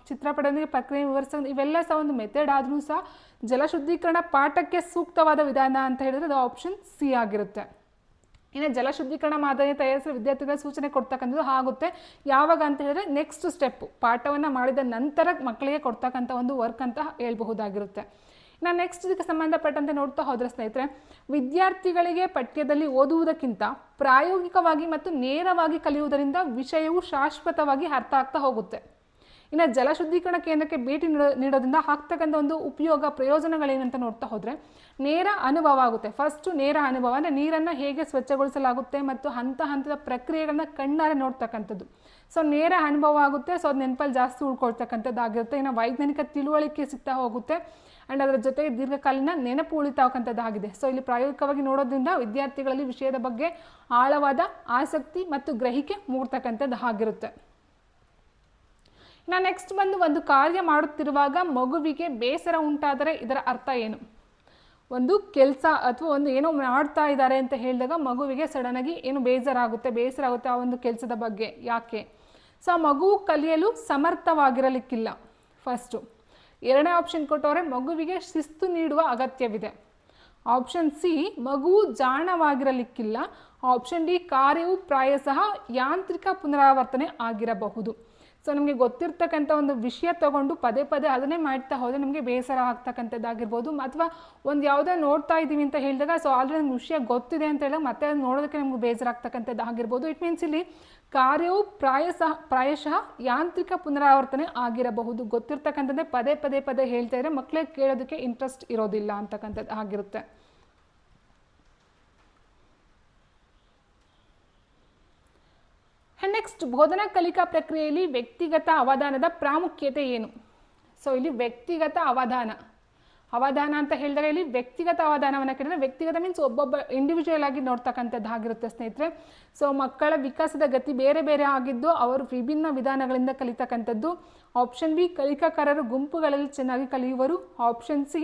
ಚಿತ್ರಪಟದೊಂದಿಗೆ ಪ್ರಕ್ರಿಯೆ ವಿವರಿಸೋದು ಇವೆಲ್ಲ ಸಹ ಒಂದು ಮೆಥಡ್ ಆದ್ರೂ ಸಹ ಜಲ ಶುದ್ಧೀಕರಣ ಪಾಠಕ್ಕೆ ಸೂಕ್ತವಾದ ವಿಧಾನ ಅಂತ ಹೇಳಿದ್ರೆ ಅದು ಆಪ್ಷನ್ ಸಿ ಆಗಿರುತ್ತೆ. ಇನ್ನು ಜಲ ಶುದ್ಧೀಕರಣ ಮಾದರಿ ತಯಾರಿಸಲು ವಿದ್ಯಾರ್ಥಿಗಳ ಸೂಚನೆ ಕೊಡ್ತಕ್ಕಂಥದ್ದು ಆಗುತ್ತೆ. ಯಾವಾಗ ಅಂತ ಹೇಳಿದ್ರೆ ನೆಕ್ಸ್ಟ್ ಸ್ಟೆಪ್ಪು ಪಾಠವನ್ನು ಮಾಡಿದ ನಂತರ ಮಕ್ಕಳಿಗೆ ಕೊಡ್ತಕ್ಕಂಥ ಒಂದು ವರ್ಕ್ ಅಂತ ಹೇಳ್ಬಹುದಾಗಿರುತ್ತೆ. ನಾನು ನೆಕ್ಸ್ಟ್ ಇದಕ್ಕೆ ಸಂಬಂಧಪಟ್ಟಂತೆ ನೋಡ್ತಾ ಹೋದರೆ ಸ್ನೇಹಿತರೆ, ವಿದ್ಯಾರ್ಥಿಗಳಿಗೆ ಪಠ್ಯದಲ್ಲಿ ಓದುವುದಕ್ಕಿಂತ ಪ್ರಾಯೋಗಿಕವಾಗಿ ಮತ್ತು ನೇರವಾಗಿ ಕಲಿಯುವುದರಿಂದ ವಿಷಯವು ಶಾಶ್ವತವಾಗಿ ಅರ್ಥ ಆಗ್ತಾ ಹೋಗುತ್ತೆ. ಇನ್ನು ಜಲ ಶುದ್ಧೀಕರಣ ಕೇಂದ್ರಕ್ಕೆ ಭೇಟಿ ನೀಡೋದ್ರಿಂದ ಆಗ್ತಕ್ಕಂಥ ಒಂದು ಉಪಯೋಗ ಪ್ರಯೋಜನಗಳೇನಂತ ನೋಡ್ತಾ ಹೋದರೆ ನೇರ ಅನುಭವ ಆಗುತ್ತೆ. ಫಸ್ಟು ನೇರ ಅನುಭವ ಅಂದರೆ ನೀರನ್ನು ಹೇಗೆ ಸ್ವಚ್ಛಗೊಳಿಸಲಾಗುತ್ತೆ ಮತ್ತು ಹಂತದ ಪ್ರಕ್ರಿಯೆಗಳನ್ನ ಕಣ್ಣಾರೆ ನೋಡ್ತಕ್ಕಂಥದ್ದು. ಸೊ ನೇರ ಅನುಭವ ಆಗುತ್ತೆ. ಸೊ ಅದು ನೆನಪಲ್ಲಿ ಜಾಸ್ತಿ ಉಳ್ಕೊಳ್ತಕ್ಕಂಥದ್ದಾಗಿರುತ್ತೆ. ಇನ್ನು ವೈಜ್ಞಾನಿಕ ತಿಳುವಳಿಕೆ ಸಿಗ್ತಾ ಹೋಗುತ್ತೆ ಆ್ಯಂಡ್ ಅದರ ಜೊತೆಗೆ ದೀರ್ಘಕಾಲೀನ ನೆನಪು ಉಳಿತಾಕ್ಕಂಥದ್ದಾಗಿದೆ. ಸೊ ಇಲ್ಲಿ ಪ್ರಾಯೋಗಿಕವಾಗಿ ನೋಡೋದ್ರಿಂದ ವಿದ್ಯಾರ್ಥಿಗಳಲ್ಲಿ ವಿಷಯದ ಬಗ್ಗೆ ಆಳವಾದ ಆಸಕ್ತಿ ಮತ್ತು ಗ್ರಹಿಕೆ ಮೂಡ್ತಕ್ಕಂಥದ್ದು ಆಗಿರುತ್ತೆ. ನಾನು ನೆಕ್ಸ್ಟ್ ಬಂದು ಒಂದು ಕಾರ್ಯ ಮಾಡುತ್ತಿರುವಾಗ ಮಗುವಿಗೆ ಬೇಸರ ಉಂಟಾದರೆ ಇದರ ಅರ್ಥ ಏನು? ಒಂದು ಕೆಲಸ ಅಥವಾ ಒಂದು ಏನೋ ಮಾಡ್ತಾ ಇದ್ದಾರೆ ಅಂತ ಹೇಳಿದಾಗ ಮಗುವಿಗೆ ಸಡನ್ನಾಗಿ ಏನು ಬೇಸರ ಆಗುತ್ತೆ ಆ ಒಂದು ಕೆಲಸದ ಬಗ್ಗೆ. ಯಾಕೆ? ಸೊ ಆ ಮಗು ಕಲಿಯಲು ಸಮರ್ಥವಾಗಿರಲಿಕ್ಕಿಲ್ಲ ಫಸ್ಟು. ಎರಡನೇ ಆಪ್ಷನ್ ಕೊಟ್ಟವ್ರೆ ಮಗುವಿಗೆ ಶಿಸ್ತು ನೀಡುವ ಅಗತ್ಯವಿದೆ. ಆಪ್ಷನ್ ಸಿ, ಮಗುವು ಜಾಣವಾಗಿರಲಿಕ್ಕಿಲ್ಲ. ಆಪ್ಷನ್ ಡಿ, ಕಾರ್ಯವು ಪ್ರಾಯಶಃ ಯಾಂತ್ರಿಕ ಪುನರಾವರ್ತನೆ ಆಗಿರಬಹುದು. ಸೊ ನಮಗೆ ಗೊತ್ತಿರ್ತಕ್ಕಂಥ ಒಂದು ವಿಷಯ ತಗೊಂಡು ಪದೇ ಪದೇ ಅದನ್ನೇ ಮಾಡ್ತಾ ಹೋದರೆ ನಮಗೆ ಬೇಸರ ಆಗ್ತಕ್ಕಂಥದ್ದಾಗಿರ್ಬೋದು. ಅಥವಾ ಒಂದು ಯಾವುದೋ ನೋಡ್ತಾ ಇದ್ದೀವಿ ಅಂತ ಹೇಳಿದಾಗ ಸೊ ಆಲ್ರೆಡಿ ನಮ್ಗೆ ವಿಷಯ ಗೊತ್ತಿದೆ ಅಂತ ಹೇಳಿದಾಗ ಮತ್ತೆ ಅದು ನೋಡೋದಕ್ಕೆ ನಮ್ಗೆ ಬೇಸರ ಆಗಿರ್ಬೋದು. ಇಟ್ ಮೀನ್ಸ್ ಇಲ್ಲಿ ಕಾರ್ಯವು ಪ್ರಾಯಶಃ ಯಾಂತ್ರಿಕ ಪುನರಾವರ್ತನೆ ಆಗಿರಬಹುದು. ಗೊತ್ತಿರ್ತಕ್ಕಂಥದ್ದೇ ಪದೇ ಪದೇ ಹೇಳ್ತಾ ಇದ್ರೆ ಮಕ್ಕಳಿಗೆ ಕೇಳೋದಕ್ಕೆ ಇಂಟ್ರೆಸ್ಟ್ ಇರೋದಿಲ್ಲ ಅಂತಕ್ಕಂಥದ್ದು ಆಗಿರುತ್ತೆ. ನೆಕ್ಸ್ಟ್, ಬೋಧನಾ ಕಲಿಕಾ ಪ್ರಕ್ರಿಯೆಯಲ್ಲಿ ವ್ಯಕ್ತಿಗತ ಅವಧಾನದ ಪ್ರಾಮುಖ್ಯತೆ ಏನು? ಸೊ ಇಲ್ಲಿ ವ್ಯಕ್ತಿಗತ ಅವಧಾನ ಅಂತ ಹೇಳಿದಾಗ ಇಲ್ಲಿ ವ್ಯಕ್ತಿಗತ ಅವಧಾನವನ್ನು ಕೇಳಿದ್ರೆ ವ್ಯಕ್ತಿಗತ ಮೀನ್ಸ್ ಒಬ್ಬೊಬ್ಬ ಇಂಡಿವಿಜುವಲ್ ಆಗಿ ನೋಡ್ತಕ್ಕಂಥದ್ದಾಗಿರುತ್ತೆ ಸ್ನೇಹಿತರೆ. ಸೊ ಮಕ್ಕಳ ವಿಕಾಸದ ಗತಿ ಬೇರೆ ಬೇರೆ ಆಗಿದ್ದು ಅವರು ವಿಭಿನ್ನ ವಿಧಾನಗಳಿಂದ ಕಲಿತಕ್ಕಂಥದ್ದು. ಆಪ್ಷನ್ ಬಿ, ಕಲಿಕಾಕಾರರು ಗುಂಪುಗಳಲ್ಲಿ ಚೆನ್ನಾಗಿ ಕಲಿಯುವರು. ಆಪ್ಷನ್ ಸಿ,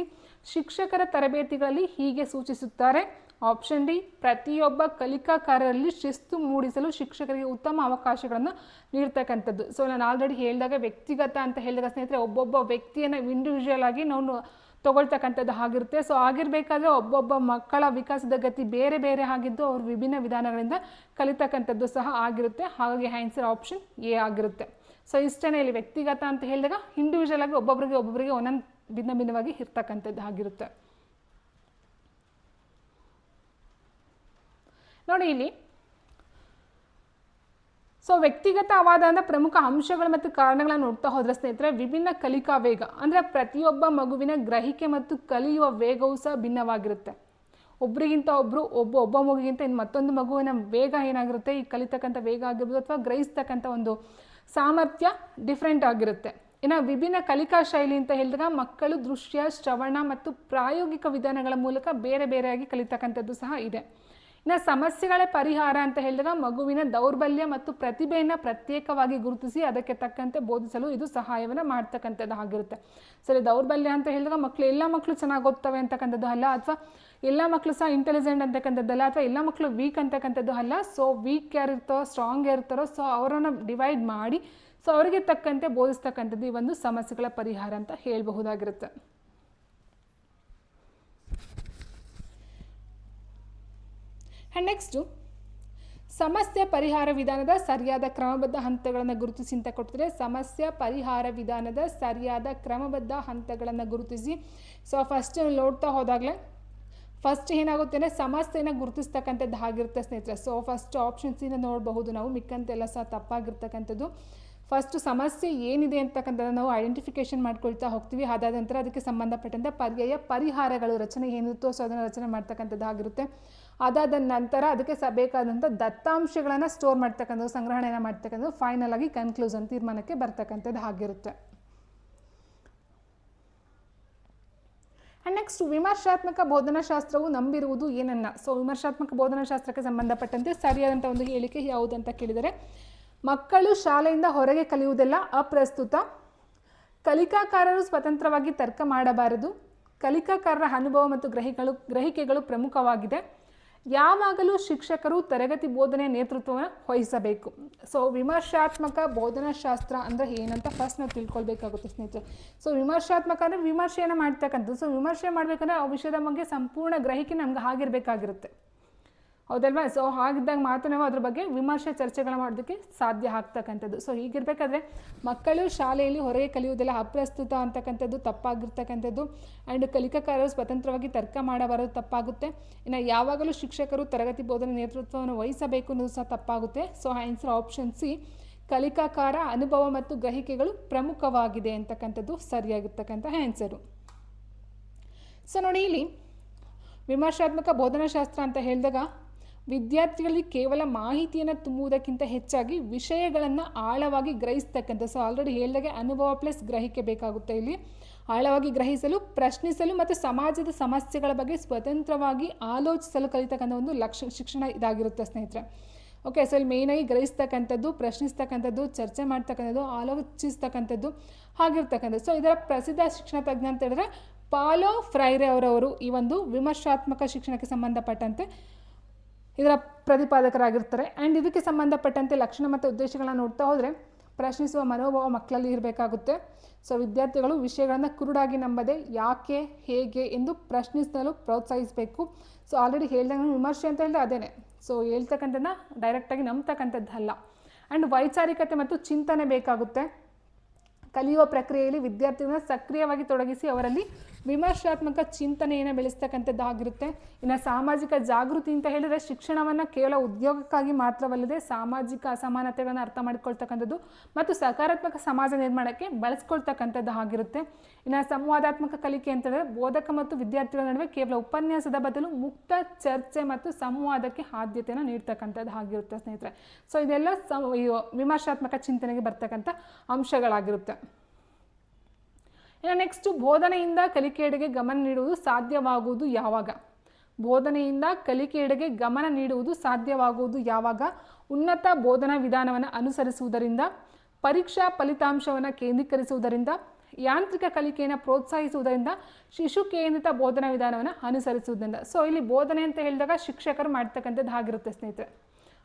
ಶಿಕ್ಷಕರ ತರಬೇತಿಗಳಲ್ಲಿ ಹೀಗೆ ಸೂಚಿಸುತ್ತಾರೆ. ಆಪ್ಷನ್ ಡಿ, ಪ್ರತಿಯೊಬ್ಬ ಕಲಿಕಾಕಾರರಲ್ಲಿ ಶಿಸ್ತು ಮೂಡಿಸಲು ಶಿಕ್ಷಕರಿಗೆ ಉತ್ತಮ ಅವಕಾಶಗಳನ್ನು ನೀಡ್ತಕ್ಕಂಥದ್ದು. ಸೊ ನಾನು ಆಲ್ರೆಡಿ ಹೇಳಿದಾಗ ವ್ಯಕ್ತಿಗತ ಅಂತ ಹೇಳಿದಾಗ ಸ್ನೇಹಿತರೆ ಒಬ್ಬೊಬ್ಬ ವ್ಯಕ್ತಿಯನ್ನು ಇಂಡಿವಿಜುವಲ್ ಆಗಿ ನಾವು ತಗೊಳ್ತಕ್ಕಂಥದ್ದು ಆಗಿರುತ್ತೆ. ಸೊ ಆಗಿರಬೇಕಾದ್ರೆ ಒಬ್ಬೊಬ್ಬ ಮಕ್ಕಳ ವಿಕಾಸದ ಗತಿ ಬೇರೆ ಬೇರೆ ಆಗಿದ್ದು ಅವರು ವಿಭಿನ್ನ ವಿಧಾನಗಳಿಂದ ಕಲಿತಕ್ಕಂಥದ್ದು ಸಹ ಆಗಿರುತ್ತೆ. ಹಾಗಾಗಿ ಆನ್ಸರ್ ಆಪ್ಷನ್ ಎ ಆಗಿರುತ್ತೆ. ಸೊ ಇಷ್ಟೇ ಇಲ್ಲಿ ವ್ಯಕ್ತಿಗತ ಅಂತ ಹೇಳಿದಾಗ ಇಂಡಿವಿಜುವಲ್ ಆಗಿ ಒಬ್ಬೊಬ್ಬರಿಗೆ ಒಂದೊಂದು ಭಿನ್ನವಾಗಿ ಇರ್ತಕ್ಕಂಥದ್ದು ಆಗಿರುತ್ತೆ. ನೋಡಿ ಇಲ್ಲಿ ಸೊ ವ್ಯಕ್ತಿಗತ ಅವಧಾನದ ಪ್ರಮುಖ ಅಂಶಗಳು ಮತ್ತು ಕಾರಣಗಳನ್ನು ನೋಡ್ತಾ ಹೋದ್ರೆ ಸ್ನೇಹಿತರೆ ವಿಭಿನ್ನ ಕಲಿಕಾ ವೇಗ ಅಂದರೆ ಪ್ರತಿಯೊಬ್ಬ ಮಗುವಿನ ಗ್ರಹಿಕೆ ಮತ್ತು ಕಲಿಯುವ ವೇಗವೂ ಸಹ ಭಿನ್ನವಾಗಿರುತ್ತೆ. ಒಬ್ಬರಿಗಿಂತ ಒಬ್ಬ ಮಗುವಿಗಿಂತ ಇನ್ನು ಮತ್ತೊಂದು ಮಗುವಿನ ವೇಗ ಏನಾಗಿರುತ್ತೆ, ಈ ಕಲಿತಕ್ಕಂಥ ವೇಗ ಆಗಿರ್ಬೋದು ಅಥವಾ ಗ್ರಹಿಸ್ತಕ್ಕಂಥ ಒಂದು ಸಾಮರ್ಥ್ಯ ಡಿಫ್ರೆಂಟ್ ಆಗಿರುತ್ತೆ. ಇನ್ನು ವಿಭಿನ್ನ ಕಲಿಕಾ ಶೈಲಿ ಅಂತ ಹೇಳಿದಾಗ ಮಕ್ಕಳು ದೃಶ್ಯ, ಶ್ರವಣ ಮತ್ತು ಪ್ರಾಯೋಗಿಕ ವಿಧಾನಗಳ ಮೂಲಕ ಬೇರೆ ಬೇರೆಯಾಗಿ ಕಲಿತಕ್ಕಂಥದ್ದು ಸಹ ಇದೆ. ಇನ್ನು ಸಮಸ್ಯೆಗಳ ಪರಿಹಾರ ಅಂತ ಹೇಳಿದಾಗ ಮಗುವಿನ ದೌರ್ಬಲ್ಯ ಮತ್ತು ಪ್ರತಿಭೆಯನ್ನು ಪ್ರತ್ಯೇಕವಾಗಿ ಗುರುತಿಸಿ ಅದಕ್ಕೆ ತಕ್ಕಂತೆ ಬೋಧಿಸಲು ಇದು ಸಹಾಯವನ್ನು ಮಾಡ್ತಕ್ಕಂಥದ್ದು ಆಗಿರುತ್ತೆ. ಸರಿ, ದೌರ್ಬಲ್ಯ ಅಂತ ಹೇಳಿದಾಗ ಎಲ್ಲ ಮಕ್ಕಳು ಚೆನ್ನಾಗಿ ಓದ್ತವೆ ಅಂತಕ್ಕಂಥದ್ದು ಅಲ್ಲ, ಅಥವಾ ಎಲ್ಲ ಮಕ್ಕಳು ಸಹ ಇಂಟೆಲಿಜೆಂಟ್ ಅಂತಕ್ಕಂಥದ್ದಲ್ಲ, ಅಥವಾ ಎಲ್ಲ ಮಕ್ಕಳು ವೀಕ್ ಅಂತಕ್ಕಂಥದ್ದು ಅಲ್ಲ. ಸೊ ವೀಕ್ ಯಾರಿರ್ತಾರೋ ಸ್ಟ್ರಾಂಗ್ ಇರ್ತಾರೋ ಸೊ ಅವರನ್ನು ಡಿವೈಡ್ ಮಾಡಿ ಸೊ ಅವರಿಗೆ ತಕ್ಕಂತೆ ಬೋಧಿಸ್ತಕ್ಕಂಥದ್ದು ಈ ಒಂದು ಸಮಸ್ಯೆಗಳ ಪರಿಹಾರ ಅಂತ ಹೇಳಬಹುದಾಗಿರುತ್ತೆ. ಆ್ಯಂಡ್ ನೆಕ್ಸ್ಟು ಸಮಸ್ಯೆ ಪರಿಹಾರ ವಿಧಾನದ ಸರಿಯಾದ ಕ್ರಮಬದ್ಧ ಹಂತಗಳನ್ನು ಗುರುತಿಸಿ ಅಂತ ಕೊಡ್ತಾರೆ. ಸಮಸ್ಯೆ ಪರಿಹಾರ ವಿಧಾನದ ಸರಿಯಾದ ಕ್ರಮಬದ್ಧ ಹಂತಗಳನ್ನು ಗುರುತಿಸಿ. ಸೊ ಫಸ್ಟ್ ನೋಡ್ತಾ ಹೋದಾಗಲೇ ಫಸ್ಟ್ ಏನಾಗುತ್ತೆ ಅಂದರೆ ಸಮಸ್ಯೆನ ಗುರುತಿಸ್ತಕ್ಕಂಥದ್ದು ಆಗಿರುತ್ತೆ ಸ್ನೇಹಿತರೆ. ಸೊ ಫಸ್ಟ್ ಆಪ್ಷನ್ಸಿಂದ ನೋಡಬಹುದು ನಾವು, ಮಿಕ್ಕಂತೆಲ್ಲ ಸಹ ತಪ್ಪಾಗಿರ್ತಕ್ಕಂಥದ್ದು. ಫಸ್ಟು ಸಮಸ್ಯೆ ಏನಿದೆ ಅಂತಕ್ಕಂಥದ್ದು ನಾವು ಐಡೆಂಟಿಫಿಕೇಷನ್ ಮಾಡ್ಕೊಳ್ತಾ ಹೋಗ್ತೀವಿ. ಅದಾದ ನಂತರ ಅದಕ್ಕೆ ಸಂಬಂಧಪಟ್ಟಂಥ ಪರ್ಯಾಯ ಪರಿಹಾರಗಳು ರಚನೆ ಏನಿರುತ್ತೋ ಸೊ ಅದನ್ನು ರಚನೆ ಮಾಡ್ತಕ್ಕಂಥದ್ದು ಆಗಿರುತ್ತೆ. ಅದಾದ ನಂತರ ಅದಕ್ಕೆ ಬೇಕಾದಂಥ ದತ್ತಾಂಶಗಳನ್ನು ಸ್ಟೋರ್ ಮಾಡ್ತಕ್ಕಂಥದ್ದು, ಸಂಗ್ರಹಣೆಯನ್ನು ಮಾಡ್ತಕ್ಕಂಥದ್ದು, ಫೈನಲ್ ಆಗಿ ಕನ್ಕ್ಲೂಷನ್ ತೀರ್ಮಾನಕ್ಕೆ ಬರ್ತಕ್ಕಂಥದ್ದು ಆಗಿರುತ್ತೆ. ಆ್ಯಂಡ್ ನೆಕ್ಸ್ಟ್ ವಿಮರ್ಶಾತ್ಮಕ ಬೋಧನಾಶಾಸ್ತ್ರವು ನಂಬಿರುವುದು ಏನನ್ನ. ಸೊ ವಿಮರ್ಶಾತ್ಮಕ ಬೋಧನಾಶಾಸ್ತ್ರಕ್ಕೆ ಸಂಬಂಧಪಟ್ಟಂತೆ ಸರಿಯಾದಂಥ ಒಂದು ಹೇಳಿಕೆ ಯಾವುದಂತ ಕೇಳಿದರೆ, ಮಕ್ಕಳು ಶಾಲೆಯಿಂದ ಹೊರಗೆ ಕಲಿಯುವುದೆಲ್ಲ ಅಪ್ರಸ್ತುತ, ಕಲಿಕಾಕಾರರು ಸ್ವತಂತ್ರವಾಗಿ ತರ್ಕ ಮಾಡಬಾರದು, ಕಲಿಕಾಕಾರರ ಅನುಭವ ಮತ್ತು ಗ್ರಹಿಕೆಗಳು ಪ್ರಮುಖವಾಗಿದೆ, ಯಾವಾಗಲೂ ಶಿಕ್ಷಕರು ತರಗತಿ ಬೋಧನೆಯ ನೇತೃತ್ವವನ್ನು ವಹಿಸಬೇಕು. ಸೊ ವಿಮರ್ಶಾತ್ಮಕ ಬೋಧನಾಶಾಸ್ತ್ರ ಅಂದರೆ ಏನಂತ ಫಸ್ಟ್ ನಾವು ತಿಳ್ಕೊಳ್ಬೇಕಾಗುತ್ತೆ ಸ್ನೇಹಿತರೆ. ಸೊ ವಿಮರ್ಶಾತ್ಮಕ ಅಂದರೆ ವಿಮರ್ಶೆಯನ್ನು ಮಾಡ್ತಕ್ಕಂಥದ್ದು. ಸೊ ವಿಮರ್ಶೆ ಮಾಡಬೇಕಂದ್ರೆ ಆ ವಿಷಯದ ಬಗ್ಗೆ ಸಂಪೂರ್ಣ ಗ್ರಹಿಕೆ ನಮ್ಗೆ ಆಗಿರಬೇಕಾಗಿರುತ್ತೆ, ಹೌದಲ್ವಾ. ಸೊ ಹಾಗಿದ್ದಾಗ ಮಾತ್ರ ನಾವು ಅದ್ರ ಬಗ್ಗೆ ವಿಮರ್ಶೆ ಚರ್ಚೆಗಳು ಮಾಡೋದಕ್ಕೆ ಸಾಧ್ಯ ಆಗ್ತಕ್ಕಂಥದ್ದು. ಸೊ ಹೀಗಿರಬೇಕಾದ್ರೆ ಮಕ್ಕಳು ಶಾಲೆಯಲ್ಲಿ ಹೊರಗೆ ಕಲಿಯುವುದೆಲ್ಲ ಅಪ್ರಸ್ತುತ ಅಂತಕ್ಕಂಥದ್ದು ತಪ್ಪಾಗಿರ್ತಕ್ಕಂಥದ್ದು. ಆ್ಯಂಡ್ ಕಲಿಕಾಕಾರರು ಸ್ವತಂತ್ರವಾಗಿ ತರ್ಕ ಮಾಡಬಾರದು ತಪ್ಪಾಗುತ್ತೆ. ಇನ್ನು ಯಾವಾಗಲೂ ಶಿಕ್ಷಕರು ತರಗತಿ ಬೋಧನೆ ನೇತೃತ್ವವನ್ನು ವಹಿಸಬೇಕು ಅನ್ನೋದು ಸಹ ತಪ್ಪಾಗುತ್ತೆ. ಸೊ ಆನ್ಸರ್ ಆಪ್ಷನ್ ಸಿ, ಕಲಿಕಾಕಾರ ಅನುಭವ ಮತ್ತು ಗ್ರಹಿಕೆಗಳು ಪ್ರಮುಖವಾಗಿದೆ ಅಂತಕ್ಕಂಥದ್ದು ಸರಿಯಾಗಿರ್ತಕ್ಕಂಥ ಆನ್ಸರು. ಸೊ ನೋಡಿ, ಇಲ್ಲಿ ವಿಮರ್ಶಾತ್ಮಕ ಬೋಧನಾಶಾಸ್ತ್ರ ಅಂತ ಹೇಳಿದಾಗ ವಿದ್ಯಾರ್ಥಿಗಳಿಗೆ ಕೇವಲ ಮಾಹಿತಿಯನ್ನು ತುಂಬುವುದಕ್ಕಿಂತ ಹೆಚ್ಚಾಗಿ ವಿಷಯಗಳನ್ನು ಆಳವಾಗಿ ಗ್ರಹಿಸ್ತಕ್ಕಂಥ. ಸೊ ಆಲ್ರೆಡಿ ಹೇಳಿದಾಗೆ ಅನುಭವ ಪ್ಲಸ್ ಗ್ರಹಿಕೆ ಬೇಕಾಗುತ್ತೆ. ಇಲ್ಲಿ ಆಳವಾಗಿ ಗ್ರಹಿಸಲು, ಪ್ರಶ್ನಿಸಲು ಮತ್ತು ಸಮಾಜದ ಸಮಸ್ಯೆಗಳ ಬಗ್ಗೆ ಸ್ವತಂತ್ರವಾಗಿ ಆಲೋಚಿಸಲು ಕಲಿತಕ್ಕಂಥ ಒಂದು ಶಿಕ್ಷಣ ಇದಾಗಿರುತ್ತೆ ಸ್ನೇಹಿತರೆ. ಓಕೆ, ಸೊ ಇಲ್ಲಿ ಮೇಯ್ನಾಗಿ ಗ್ರಹಿಸ್ತಕ್ಕಂಥದ್ದು, ಪ್ರಶ್ನಿಸ್ತಕ್ಕಂಥದ್ದು, ಚರ್ಚೆ ಮಾಡ್ತಕ್ಕಂಥದ್ದು, ಆಲೋಚಿಸ್ತಕ್ಕಂಥದ್ದು ಆಗಿರ್ತಕ್ಕಂಥದ್ದು. ಸೊ ಇದರ ಪ್ರಸಿದ್ಧ ಶಿಕ್ಷಣ ತಜ್ಞ ಅಂತ ಹೇಳಿದ್ರೆ ಪಾಲೋ ಫ್ರೈರೆ ಅವರವರು ಈ ಒಂದು ವಿಮರ್ಶಾತ್ಮಕ ಶಿಕ್ಷಣಕ್ಕೆ ಸಂಬಂಧಪಟ್ಟಂತೆ ಇದರ ಪ್ರತಿಪಾದಕರಾಗಿರ್ತಾರೆ. ಆ್ಯಂಡ್ ಇದಕ್ಕೆ ಸಂಬಂಧಪಟ್ಟಂತೆ ಲಕ್ಷಣ ಮತ್ತು ಉದ್ದೇಶಗಳನ್ನ ನೋಡ್ತಾ ಹೋದರೆ ಪ್ರಶ್ನಿಸುವ ಮನೋಭಾವ ಮಕ್ಕಳಲ್ಲಿ ಇರಬೇಕಾಗುತ್ತೆ. ಸೊ ವಿದ್ಯಾರ್ಥಿಗಳು ವಿಷಯಗಳನ್ನು ಕುರುಡಾಗಿ ನಂಬದೆ ಯಾಕೆ, ಹೇಗೆ ಎಂದು ಪ್ರಶ್ನಿಸಲು ಪ್ರೋತ್ಸಾಹಿಸಬೇಕು. ಸೊ ಆಲ್ರೆಡಿ ಹೇಳ್ದಂಗೆ ವಿಮರ್ಶೆ ಅಂತ ಹೇಳಿದ್ರೆ ಅದೇನೆ. ಸೊ ಹೇಳ್ತಕ್ಕಂಥದ್ದನ್ನ ಡೈರೆಕ್ಟಾಗಿ ನಂಬ್ತಕ್ಕಂಥದ್ದಲ್ಲ. ಆ್ಯಂಡ್ ವೈಚಾರಿಕತೆ ಮತ್ತು ಚಿಂತನೆ ಬೇಕಾಗುತ್ತೆ. ಕಲಿಯುವ ಪ್ರಕ್ರಿಯೆಯಲ್ಲಿ ವಿದ್ಯಾರ್ಥಿಗಳನ್ನ ಸಕ್ರಿಯವಾಗಿ ತೊಡಗಿಸಿ ಅವರಲ್ಲಿ ವಿಮರ್ಶಾತ್ಮಕ ಚಿಂತನೆಯನ್ನು ಬೆಳೆಸ್ತಕ್ಕಂಥದ್ದಾಗಿರುತ್ತೆ. ಇನ್ನು ಸಾಮಾಜಿಕ ಜಾಗೃತಿ ಅಂತ ಹೇಳಿದರೆ ಶಿಕ್ಷಣವನ್ನು ಕೇವಲ ಉದ್ಯೋಗಕ್ಕಾಗಿ ಮಾತ್ರವಲ್ಲದೆ ಸಾಮಾಜಿಕ ಅಸಮಾನತೆಗಳನ್ನು ಅರ್ಥ ಮಾಡಿಕೊಳ್ತಕ್ಕಂಥದ್ದು ಮತ್ತು ಸಕಾರಾತ್ಮಕ ಸಮಾಜ ನಿರ್ಮಾಣಕ್ಕೆ ಬಳಸ್ಕೊಳ್ತಕ್ಕಂಥದ್ದು ಆಗಿರುತ್ತೆ. ಇನ್ನು ಸಂವಾದಾತ್ಮಕ ಕಲಿಕೆ ಅಂತ ಹೇಳಿದ್ರೆ ಬೋಧಕ ಮತ್ತು ವಿದ್ಯಾರ್ಥಿಗಳ ನಡುವೆ ಕೇವಲ ಉಪನ್ಯಾಸದ ಬದಲು ಮುಕ್ತ ಚರ್ಚೆ ಮತ್ತು ಸಂವಾದಕ್ಕೆ ಆದ್ಯತೆಯನ್ನು ನೀಡ್ತಕ್ಕಂಥದ್ದು ಆಗಿರುತ್ತೆ ಸ್ನೇಹಿತರೆ. ಸೊ ಇದೆಲ್ಲ ವಿಮರ್ಶಾತ್ಮಕ ಚಿಂತನೆಗೆ ಬರ್ತಕ್ಕಂಥ ಅಂಶಗಳಾಗಿರುತ್ತೆ. ಇನ್ನು ನೆಕ್ಸ್ಟು ಬೋಧನೆಯಿಂದ ಕಲಿಕೆಯೆಡೆಗೆ ಗಮನ ನೀಡುವುದು ಸಾಧ್ಯವಾಗುವುದು ಯಾವಾಗ. ಬೋಧನೆಯಿಂದ ಕಲಿಕೆಯೆಡೆಗೆ ಗಮನ ನೀಡುವುದು ಸಾಧ್ಯವಾಗುವುದು ಯಾವಾಗ? ಉನ್ನತ ಬೋಧನಾ ವಿಧಾನವನ್ನು ಅನುಸರಿಸುವುದರಿಂದ, ಪರೀಕ್ಷಾ ಫಲಿತಾಂಶವನ್ನು ಕೇಂದ್ರೀಕರಿಸುವುದರಿಂದ, ಯಾಂತ್ರಿಕ ಕಲಿಕೆಯನ್ನು ಪ್ರೋತ್ಸಾಹಿಸುವುದರಿಂದ, ಶಿಶು ಕೇಂದ್ರಿತ ಬೋಧನಾ ವಿಧಾನವನ್ನು ಅನುಸರಿಸುವುದರಿಂದ. ಸೊ ಇಲ್ಲಿ ಬೋಧನೆ ಅಂತ ಹೇಳಿದಾಗ ಶಿಕ್ಷಕರು ಮಾಡ್ತಕ್ಕಂಥದ್ದು ಆಗಿರುತ್ತೆ ಸ್ನೇಹಿತರೆ,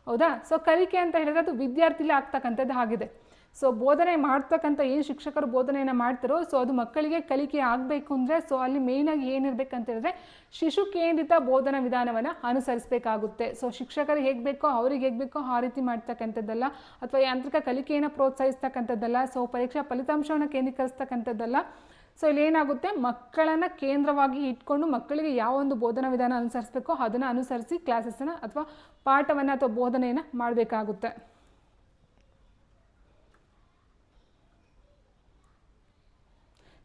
ಹೌದಾ. ಸೊ ಕಲಿಕೆ ಅಂತ ಹೇಳಿದ್ರೆ ಅದು ವಿದ್ಯಾರ್ಥಿಲಿ ಆಗ್ತಕ್ಕಂಥದ್ದು ಆಗಿದೆ. ಸೊ ಬೋಧನೆ ಮಾಡ್ತಕ್ಕಂಥ ಏನು ಶಿಕ್ಷಕರು ಬೋಧನೆಯನ್ನು ಮಾಡ್ತಾರೋ ಸೊ ಅದು ಮಕ್ಕಳಿಗೆ ಕಲಿಕೆ ಆಗಬೇಕು ಅಂದರೆ ಸೊ ಅಲ್ಲಿ ಮೇಯ್ನಾಗಿ ಏನಿರಬೇಕಂತ ಹೇಳಿದ್ರೆ ಶಿಶು ಕೇಂದ್ರಿತ ಬೋಧನಾ ವಿಧಾನವನ್ನು ಅನುಸರಿಸಬೇಕಾಗುತ್ತೆ. ಸೊ ಶಿಕ್ಷಕರಿಗೆ ಹೇಗೆ ಬೇಕೋ ಅವ್ರಿಗೆ ಹೇಗೆ ಬೇಕೋ ಆ ರೀತಿ ಮಾಡ್ತಕ್ಕಂಥದ್ದಲ್ಲ, ಅಥವಾ ಯಾಂತ್ರಿಕ ಕಲಿಕೆಯನ್ನು ಪ್ರೋತ್ಸಾಹಿಸ್ತಕ್ಕಂಥದ್ದಲ್ಲ, ಸೊ ಪರೀಕ್ಷಾ ಫಲಿತಾಂಶವನ್ನು ಕೇಂದ್ರೀಕರಿಸ್ತಕ್ಕಂಥದ್ದಲ್ಲ. ಸೊ ಇಲ್ಲಿ ಏನಾಗುತ್ತೆ, ಮಕ್ಕಳನ್ನು ಕೇಂದ್ರವಾಗಿ ಇಟ್ಕೊಂಡು ಮಕ್ಕಳಿಗೆ ಯಾವ ಒಂದು ಬೋಧನಾ ವಿಧಾನ ಅನುಸರಿಸಬೇಕೋ ಅದನ್ನು ಅನುಸರಿಸಿ ಕ್ಲಾಸಸ್ಸನ್ನು ಅಥವಾ ಪಾಠವನ್ನು ಅಥವಾ ಬೋಧನೆಯನ್ನು ಮಾಡಬೇಕಾಗುತ್ತೆ.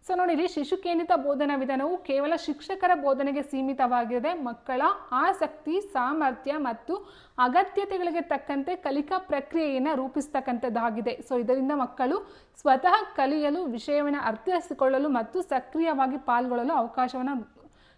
ಸೊ ನೋಡಿ, ಶಿಶು ಕೇಂದ್ರಿತ ಬೋಧನಾ ವಿಧಾನವು ಕೇವಲ ಶಿಕ್ಷಕರ ಬೋಧನೆಗೆ ಸೀಮಿತವಾಗಿದೆ. ಮಕ್ಕಳ ಆಸಕ್ತಿ, ಸಾಮರ್ಥ್ಯ ಮತ್ತು ಅಗತ್ಯತೆಗಳಿಗೆ ತಕ್ಕಂತೆ ಕಲಿಕಾ ಪ್ರಕ್ರಿಯೆಯನ್ನು ರೂಪಿಸ್ತಕ್ಕಂಥದ್ದಾಗಿದೆ. ಸೊ ಇದರಿಂದ ಮಕ್ಕಳು ಸ್ವತಃ ಕಲಿಯಲು, ವಿಷಯವನ್ನು ಅರ್ಥೈಸಿಕೊಳ್ಳಲು ಮತ್ತು ಸಕ್ರಿಯವಾಗಿ ಪಾಲ್ಗೊಳ್ಳಲು ಅವಕಾಶವನ್ನು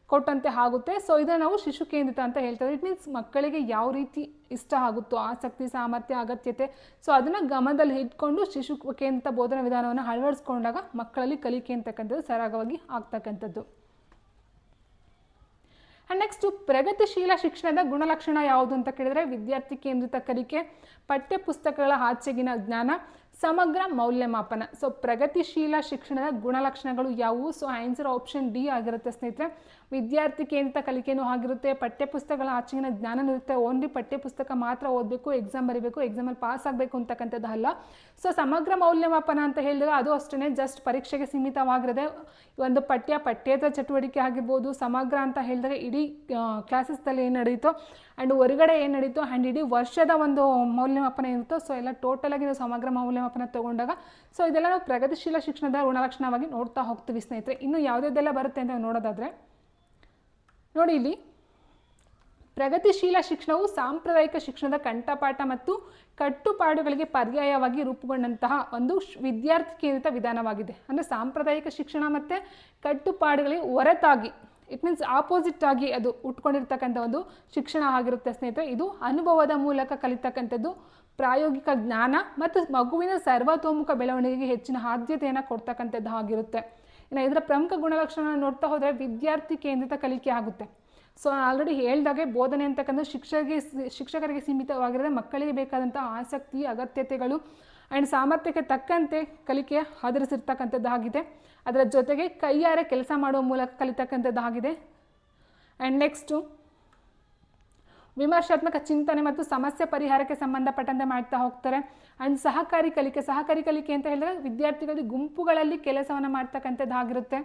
ಕೊಟ್ಟಂತೆ ಆಗುತ್ತೆ. ಸೊ ಇದನ್ನು ನಾವು ಶಿಶು ಕೇಂದ್ರಿತ ಅಂತ ಹೇಳ್ತೇವೆ. ಇಟ್ ಮೀನ್ಸ್ ಮಕ್ಕಳಿಗೆ ಯಾವ ರೀತಿ ಇಷ್ಟ ಆಗುತ್ತೋ ಆಸಕ್ತಿ, ಸಾಮರ್ಥ್ಯ, ಅಗತ್ಯತೆ, ಸೊ ಅದನ್ನು ಗಮನದಲ್ಲಿ ಇಟ್ಕೊಂಡು ಶಿಶು ಕೇಂದ್ರಿತ ಬೋಧನಾ ವಿಧಾನವನ್ನು ಅಳವಡಿಸ್ಕೊಂಡಾಗ ಮಕ್ಕಳಲ್ಲಿ ಕಲಿಕೆ ಅಂತಕ್ಕಂಥದ್ದು ಸರಾಗವಾಗಿ ಆಗ್ತಕ್ಕಂಥದ್ದು. ಆ್ಯಂಡ್ ನೆಕ್ಸ್ಟು ಪ್ರಗತಿಶೀಲ ಶಿಕ್ಷಣದ ಗುಣಲಕ್ಷಣ ಯಾವುದು ಅಂತ ಕೇಳಿದರೆ ವಿದ್ಯಾರ್ಥಿ ಕೇಂದ್ರಿತ ಕಲಿಕೆ, ಪಠ್ಯ ಪುಸ್ತಕಗಳ ಆಚೆಗಿನ ಜ್ಞಾನ, ಸಮಗ್ರ ಮೌಲ್ಯಮಾಪನ. ಸೊ ಪ್ರಗತಿಶೀಲ ಶಿಕ್ಷಣದ ಗುಣಲಕ್ಷಣಗಳು ಯಾವುವು? ಸೊ ಆನ್ಸರ್ ಆಪ್ಷನ್ ಡಿ ಆಗಿರುತ್ತೆ ಸ್ನೇಹಿತರೆ. ವಿದ್ಯಾರ್ಥಿ ಕೇಂದ್ರಿತ ಕಲಿಕೆಯೂ ಆಗಿರುತ್ತೆ, ಪಠ್ಯಪುಸ್ತಕಗಳ ಆಚೆಗಿನ ಜ್ಞಾನ ಇರುತ್ತೆ, ಓನ್ಲಿ ಪಠ್ಯಪುಸ್ತಕ ಮಾತ್ರ ಓದಬೇಕು, ಎಕ್ಸಾಮ್ ಬರೀಬೇಕು, ಎಕ್ಸಾಮಲ್ಲಿ ಪಾಸ್ ಆಗಬೇಕು ಅಂತಕ್ಕಂಥದ್ದು ಅಲ್ಲ. ಸೊ ಸಮಗ್ರ ಮೌಲ್ಯಮಾಪನ ಅಂತ ಹೇಳಿದಾಗ ಅದು ಅಷ್ಟೇ ಜಸ್ಟ್ ಪರೀಕ್ಷೆಗೆ ಸೀಮಿತವಾಗಿರದೆ ಒಂದು ಪಠ್ಯೇತರ ಚಟುವಟಿಕೆ ಆಗಿರ್ಬೋದು. ಸಮಗ್ರ ಅಂತ ಹೇಳಿದಾಗ ಇಡೀ ಕ್ಲಾಸಸ್ದಲ್ಲಿ ಏನು ನಡೀತೋ ಆ್ಯಂಡ್ ಹೊರಗಡೆ ಏನು ನಡೀತೋ ಆ್ಯಂಡ್ ಇಡೀ ವರ್ಷದ ಒಂದು ಮೌಲ್ಯಮಾಪನ ಇರುತ್ತೋ. ಸೊ ಎಲ್ಲ ಟೋಟಲಾಗಿ ನಾವು ಸಮಗ್ರ ಮೌಲ್ಯಮಾಪನ ತೊಗೊಂಡಾಗ ಸೊ ಇದೆಲ್ಲ ನಾವು ಪ್ರಗತಿಶೀಲ ಶಿಕ್ಷಣದ ಗುಣಲಕ್ಷಣವಾಗಿ ನೋಡ್ತಾ ಹೋಗ್ತೀವಿ ಸ್ನೇಹಿತರೆ. ಇನ್ನು ಯಾವುದೆಲ್ಲ ಬರುತ್ತೆ ಅಂತ ನೋಡೋದಾದರೆ ನೋಡಿ, ಇಲ್ಲಿ ಪ್ರಗತಿಶೀಲ ಶಿಕ್ಷಣವು ಸಾಂಪ್ರದಾಯಿಕ ಶಿಕ್ಷಣದ ಕಂಠಪಾಠ ಮತ್ತು ಕಟ್ಟುಪಾಡುಗಳಿಗೆ ಪರ್ಯಾಯವಾಗಿ ರೂಪುಗೊಂಡಂತಹ ಒಂದು ವಿದ್ಯಾರ್ಥಿ ಕೇಂದ್ರಿತ ವಿಧಾನವಾಗಿದೆ. ಅಂದರೆ ಸಾಂಪ್ರದಾಯಿಕ ಶಿಕ್ಷಣ ಮತ್ತು ಕಟ್ಟುಪಾಡುಗಳಿಗೆ ಹೊರತಾಗಿ, ಇಟ್ ಮೀನ್ಸ್ ಆಪೋಸಿಟ್ ಆಗಿ ಅದು ಉಟ್ಕೊಂಡಿರ್ತಕ್ಕಂಥ ಒಂದು ಶಿಕ್ಷಣ ಆಗಿರುತ್ತೆ ಸ್ನೇಹಿತರೆ. ಇದು ಅನುಭವದ ಮೂಲಕ ಕಲಿತಕ್ಕಂಥದ್ದು, ಪ್ರಾಯೋಗಿಕ ಜ್ಞಾನ ಮತ್ತು ಮಗುವಿನ ಸರ್ವತೋಮುಖ ಬೆಳವಣಿಗೆಗೆ ಹೆಚ್ಚಿನ ಆದ್ಯತೆಯನ್ನು ಕೊಡ್ತಕ್ಕಂಥದ್ದು ಆಗಿರುತ್ತೆ. ಇನ್ನು ಇದರ ಪ್ರಮುಖ ಗುಣಲಕ್ಷಣ ನೋಡ್ತಾ ಹೋದರೆ ವಿದ್ಯಾರ್ಥಿ ಕೇಂದ್ರಿತ ಕಲಿಕೆ ಆಗುತ್ತೆ. ಸೊ ಆಲ್ರೆಡಿ ಹೇಳ್ದಾಗೆ ಬೋಧನೆ ಅಂತಕ್ಕಂಥ ಶಿಕ್ಷಕರಿಗೆ ಸೀಮಿತವಾಗಿರದೆ ಮಕ್ಕಳಿಗೆ ಬೇಕಾದಂಥ ಆಸಕ್ತಿ, ಅಗತ್ಯತೆಗಳು ಆ್ಯಂಡ್ ಸಾಮರ್ಥ್ಯಕ್ಕೆ ತಕ್ಕಂತೆ ಕಲಿಕೆ ಆಧರಿಸಿರ್ತಕ್ಕಂಥದ್ದಾಗಿದೆ. ಅದರ ಜೊತೆಗೆ ಕೈಯಾರೆ ಕೆಲಸ ಮಾಡುವ ಮೂಲಕ ಕಲಿತಕ್ಕಂಥದ್ದಾಗಿದೆ. ಆ್ಯಂಡ್ ನೆಕ್ಸ್ಟು ವಿಮರ್ಶಾತ್ಮಕ ಚಿಂತನೆ ಮತ್ತು ಸಮಸ್ಯೆ ಪರಿಹಾರಕ್ಕೆ ಸಂಬಂಧಪಟ್ಟಂತೆ ಮಾಡ್ತಾ ಹೋಗ್ತಾರೆ. ಆ್ಯಂಡ್ ಸಹಕಾರಿ ಕಲಿಕೆ ಅಂತ ಹೇಳಿದ್ರೆ ವಿದ್ಯಾರ್ಥಿಗಳಿಗೆ ಗುಂಪುಗಳಲ್ಲಿ ಕೆಲಸವನ್ನು ಮಾಡ್ತಕ್ಕಂಥದ್ದಾಗಿರುತ್ತೆ.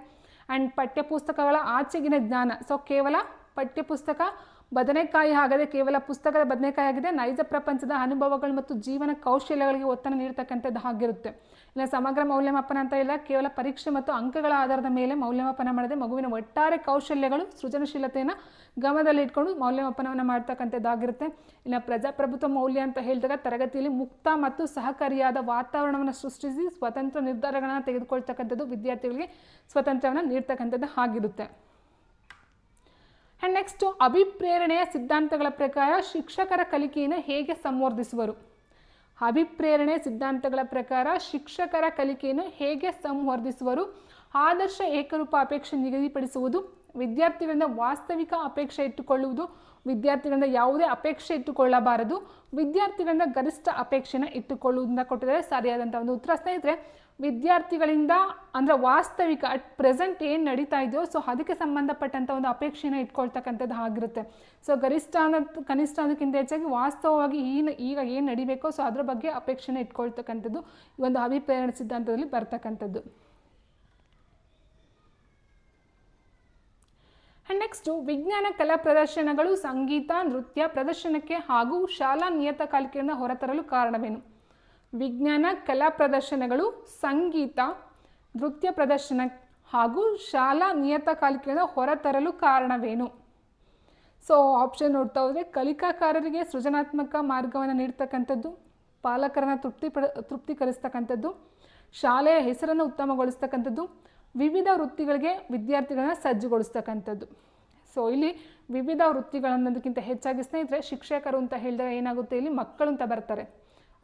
ಆ್ಯಂಡ್ ಪಠ್ಯಪುಸ್ತಕಗಳ ಆಚೆಗಿನ ಜ್ಞಾನ. ಸೊ ಕೇವಲ ಪಠ್ಯಪುಸ್ತಕ ಬದನೆಕಾಯಿ ಆಗದೆ ಕೇವಲ ಪುಸ್ತಕದ ಬದನೆಕಾಯಿ ಆಗಿದೆ, ನೈಜ ಪ್ರಪಂಚದ ಅನುಭವಗಳು ಮತ್ತು ಜೀವನ ಕೌಶಲ್ಯಗಳಿಗೆ ಒತ್ತನ್ನು ನೀಡ್ತಕ್ಕಂಥದ್ದು ಆಗಿರುತ್ತೆ. ಇಲ್ಲ ಸಮಗ್ರ ಮೌಲ್ಯಮಾಪನ ಅಂತ ಇಲ್ಲ, ಕೇವಲ ಪರೀಕ್ಷೆ ಮತ್ತು ಅಂಕಗಳ ಆಧಾರದ ಮೇಲೆ ಮೌಲ್ಯಮಾಪನ ಮಾಡದೆ ಮಗುವಿನ ಒಟ್ಟಾರೆ ಕೌಶಲ್ಯಗಳು, ಸೃಜನಶೀಲತೆಯನ್ನು ಗಮನದಲ್ಲಿಟ್ಕೊಂಡು ಮೌಲ್ಯಮಾಪನವನ್ನು ಮಾಡ್ತಕ್ಕಂಥದ್ದಾಗಿರುತ್ತೆ. ಇನ್ನು ಪ್ರಜಾಪ್ರಭುತ್ವ ಮೌಲ್ಯ ಅಂತ ಹೇಳಿದಾಗ ತರಗತಿಯಲ್ಲಿ ಮುಕ್ತ ಮತ್ತು ಸಹಕಾರಿಯಾದ ವಾತಾವರಣವನ್ನು ಸೃಷ್ಟಿಸಿ ಸ್ವತಂತ್ರ ನಿರ್ಧಾರಗಳನ್ನು ತೆಗೆದುಕೊಳ್ತಕ್ಕಂಥದ್ದು, ವಿದ್ಯಾರ್ಥಿಗಳಿಗೆ ಸ್ವತಂತ್ರವನ್ನು ನೀಡ್ತಕ್ಕಂಥದ್ದು ಆಗಿರುತ್ತೆ. ಆ್ಯಂಡ್ ನೆಕ್ಸ್ಟು ಅಭಿಪ್ರೇರಣೆಯ ಸಿದ್ಧಾಂತಗಳ ಪ್ರಕಾರ ಶಿಕ್ಷಕರ ಕಲಿಕೆಯನ್ನು ಹೇಗೆ ಸಂವರ್ಧಿಸುವರು? ಅಭಿಪ್ರೇರಣೆ ಸಿದ್ಧಾಂತಗಳ ಪ್ರಕಾರ ಶಿಕ್ಷಕರ ಕಲಿಕೆಯನ್ನು ಹೇಗೆ ಸಂವರ್ಧಿಸುವರು? ಆದರ್ಶ ಏಕರೂಪ ಅಪೇಕ್ಷೆ ನಿಗದಿಪಡಿಸುವುದು, ವಿದ್ಯಾರ್ಥಿಗಳಿಂದ ವಾಸ್ತವಿಕ ಅಪೇಕ್ಷೆ ಇಟ್ಟುಕೊಳ್ಳುವುದು, ವಿದ್ಯಾರ್ಥಿಗಳಿಂದ ಯಾವುದೇ ಅಪೇಕ್ಷೆ ಇಟ್ಟುಕೊಳ್ಳಬಾರದು, ವಿದ್ಯಾರ್ಥಿಗಳಿಂದ ಗರಿಷ್ಠ ಅಪೇಕ್ಷೆನ ಇಟ್ಟುಕೊಳ್ಳುವುದನ್ನ ಕೊಟ್ಟಿದ್ದಾರೆ ಸರಿಯಾದಂಥ ಒಂದು ಉತ್ತರ ಸ್ನೇಹಿತರೆ. ವಿದ್ಯಾರ್ಥಿಗಳಿಂದ ಅಂದರೆ ವಾಸ್ತವಿಕ ಅಟ್ ಪ್ರೆಸೆಂಟ್ ಏನು ನಡೀತಾ ಇದೆಯೋ ಸೊ ಅದಕ್ಕೆ ಸಂಬಂಧಪಟ್ಟಂಥ ಒಂದು ಅಪೇಕ್ಷೆನ ಇಟ್ಕೊಳ್ತಕ್ಕಂಥದ್ದು ಆಗಿರುತ್ತೆ. ಸೊ ಗರಿಷ್ಠ ಕನಿಷ್ಠ ಅನ್ನೋದಕ್ಕಿಂತ ಹೆಚ್ಚಾಗಿ ವಾಸ್ತವವಾಗಿ ಈಗ ಏನು ನಡಿಬೇಕೋ ಸೊ ಅದ್ರ ಬಗ್ಗೆ ಅಪೇಕ್ಷೆನ ಇಟ್ಕೊಳ್ತಕ್ಕಂಥದ್ದು ಈ ಒಂದು ಅಭಿಪ್ರೇರಣೆ ಸಿದ್ಧಾಂತದಲ್ಲಿ ಬರ್ತಕ್ಕಂಥದ್ದು. ಆ್ಯಂಡ್ ನೆಕ್ಸ್ಟು ವಿಜ್ಞಾನ ಕಲಾ ಪ್ರದರ್ಶನಗಳು ಸಂಗೀತ ನೃತ್ಯ ಪ್ರದರ್ಶನಕ್ಕೆ ಹಾಗೂ ಶಾಲಾ ನಿಯತಕಾಲಿಕೆಯನ್ನು ಹೊರತರಲು ಕಾರಣವೇನು? ವಿಜ್ಞಾನ ಕಲಾ ಪ್ರದರ್ಶನಗಳು ಸಂಗೀತ ನೃತ್ಯ ಪ್ರದರ್ಶನ ಹಾಗೂ ಶಾಲಾ ನಿಯತಕಾಲಿಕೆಯನ್ನು ಹೊರತರಲು ಕಾರಣವೇನು? ಸೊ ಆಪ್ಷನ್ ನೋಡ್ತಾ ಹೋದರೆ ಕಲಿಕಾಕಾರರಿಗೆ ಸೃಜನಾತ್ಮಕ ಮಾರ್ಗವನ್ನು ನೀಡ್ತಕ್ಕಂಥದ್ದು, ಪಾಲಕರನ್ನು ತೃಪ್ತಿಕರಿಸ್ತಕ್ಕಂಥದ್ದು, ಶಾಲೆಯ ಹೆಸರನ್ನು ಉತ್ತಮಗೊಳಿಸ್ತಕ್ಕಂಥದ್ದು, ವಿವಿಧ ವೃತ್ತಿಗಳಿಗೆ ವಿದ್ಯಾರ್ಥಿಗಳನ್ನ ಸಜ್ಜುಗೊಳಿಸ್ತಕ್ಕಂಥದ್ದು. ಸೊ ಇಲ್ಲಿ ವಿವಿಧ ವೃತ್ತಿಗಳನ್ನೋದಕ್ಕಿಂತ ಹೆಚ್ಚಾಗಿ ಸ್ನೇಹಿತರೆ ಶಿಕ್ಷಕರು ಅಂತ ಹೇಳಿದಾಗ ಏನಾಗುತ್ತೆ, ಇಲ್ಲಿ ಮಕ್ಕಳು ಅಂತ ಬರ್ತಾರೆ,